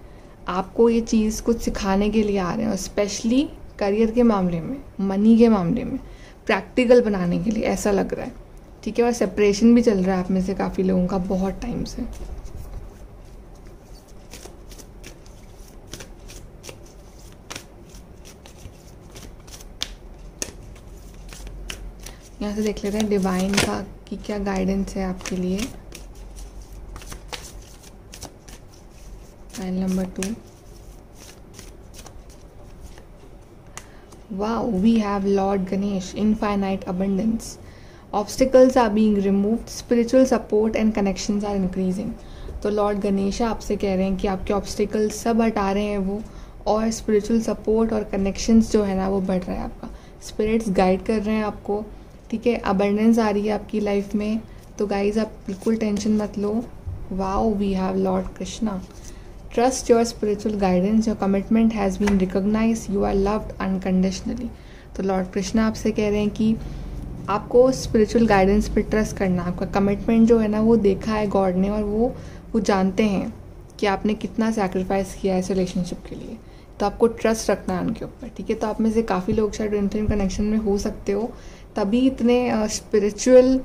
आपको ये चीज़ कुछ सिखाने के लिए आ रहे हैं, और स्पेशली करियर के मामले में, मनी के मामले में, प्रैक्टिकल बनाने के लिए ऐसा लग रहा है, ठीक है। और सेपरेशन भी चल रहा है आप में से काफ़ी लोगों का बहुत टाइम से। यहाँ से देख लेते हैं डिवाइन का कि क्या गाइडेंस है आपके लिए। File number 2, wow, we have Lord Ganesh, infinite abundance. Obstacles are being removed, spiritual support and connections are increasing. तो लॉर्ड गणेश आपसे कह रहे हैं कि आपके ऑब्स्टिकल्स सब हटा रहे हैं वो, और स्पिरिचुअल सपोर्ट और कनेक्शंस जो है ना वो बढ़ रहा है आपका। स्पिरिट्स गाइड कर रहे हैं आपको, ठीक है, अबंडेंस आ रही है आपकी लाइफ में। तो गाइज आप बिल्कुल टेंशन मत लो। Wow, we have lord Krishna. Trust your spiritual guidance, your commitment has been recognize, you are loved unconditionally. तो तो लॉर्ड कृष्णा आपसे कह रहे हैं कि आपको स्पिरिचुअल गाइडेंस पे ट्रस्ट करना, आपका कमिटमेंट जो है ना वो देखा है गॉड ने, और वो जानते हैं कि आपने कितना सैक्रिफाइस किया है इस रिलेशनशिप के लिए, तो आपको ट्रस्ट रखना है उनके ऊपर, ठीक है। तो आप में से काफ़ी लोग शायद ट्विन फ्लेम कनेक्शन में हो सकते हो, तभी इतने स्पिरिचुअल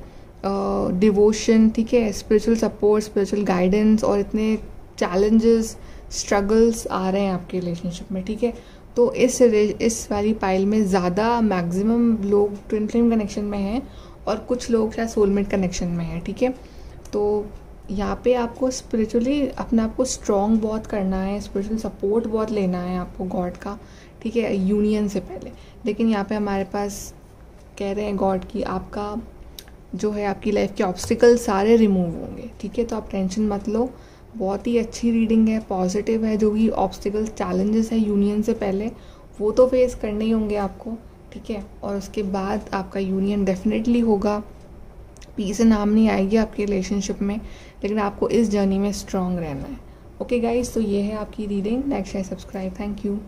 डिवोशन, ठीक है, स्पिरिचुअल सपोर्ट, स्पिरिचुअल गाइडेंस और इतने चैलेंजेस, स्ट्रगल्स आ रहे हैं आपके रिलेशनशिप में, ठीक है। तो इस वाली पाइल में ज़्यादा मैक्सिमम लोग ट्विन फ्लेम कनेक्शन में हैं और कुछ लोग शायद सोलमेट कनेक्शन में हैं, ठीक है। तो यहाँ पे आपको स्पिरिचुअली अपने आप को स्ट्रॉन्ग बहुत करना है, स्पिरिचुअल सपोर्ट बहुत लेना है आपको गॉड का, ठीक है, यूनियन से पहले। लेकिन यहाँ पे हमारे पास कह रहे हैं गॉड की आपका जो है आपकी लाइफ के ऑब्स्टिकल सारे रिमूव होंगे, ठीक है। तो आप टेंशन मत लो, बहुत ही अच्छी रीडिंग है, पॉजिटिव है। जो भी ऑब्स्टिकल्स चैलेंजेस है यूनियन से पहले वो तो फेस करने ही होंगे आपको, ठीक है, और उसके बाद आपका यूनियन डेफिनेटली होगा, पीस एंड हार्मनी आएगी आपके रिलेशनशिप में, लेकिन आपको इस जर्नी में स्ट्रॉन्ग रहना है। ओके गाइज, तो ये है आपकी reading. Like share subscribe, thank you.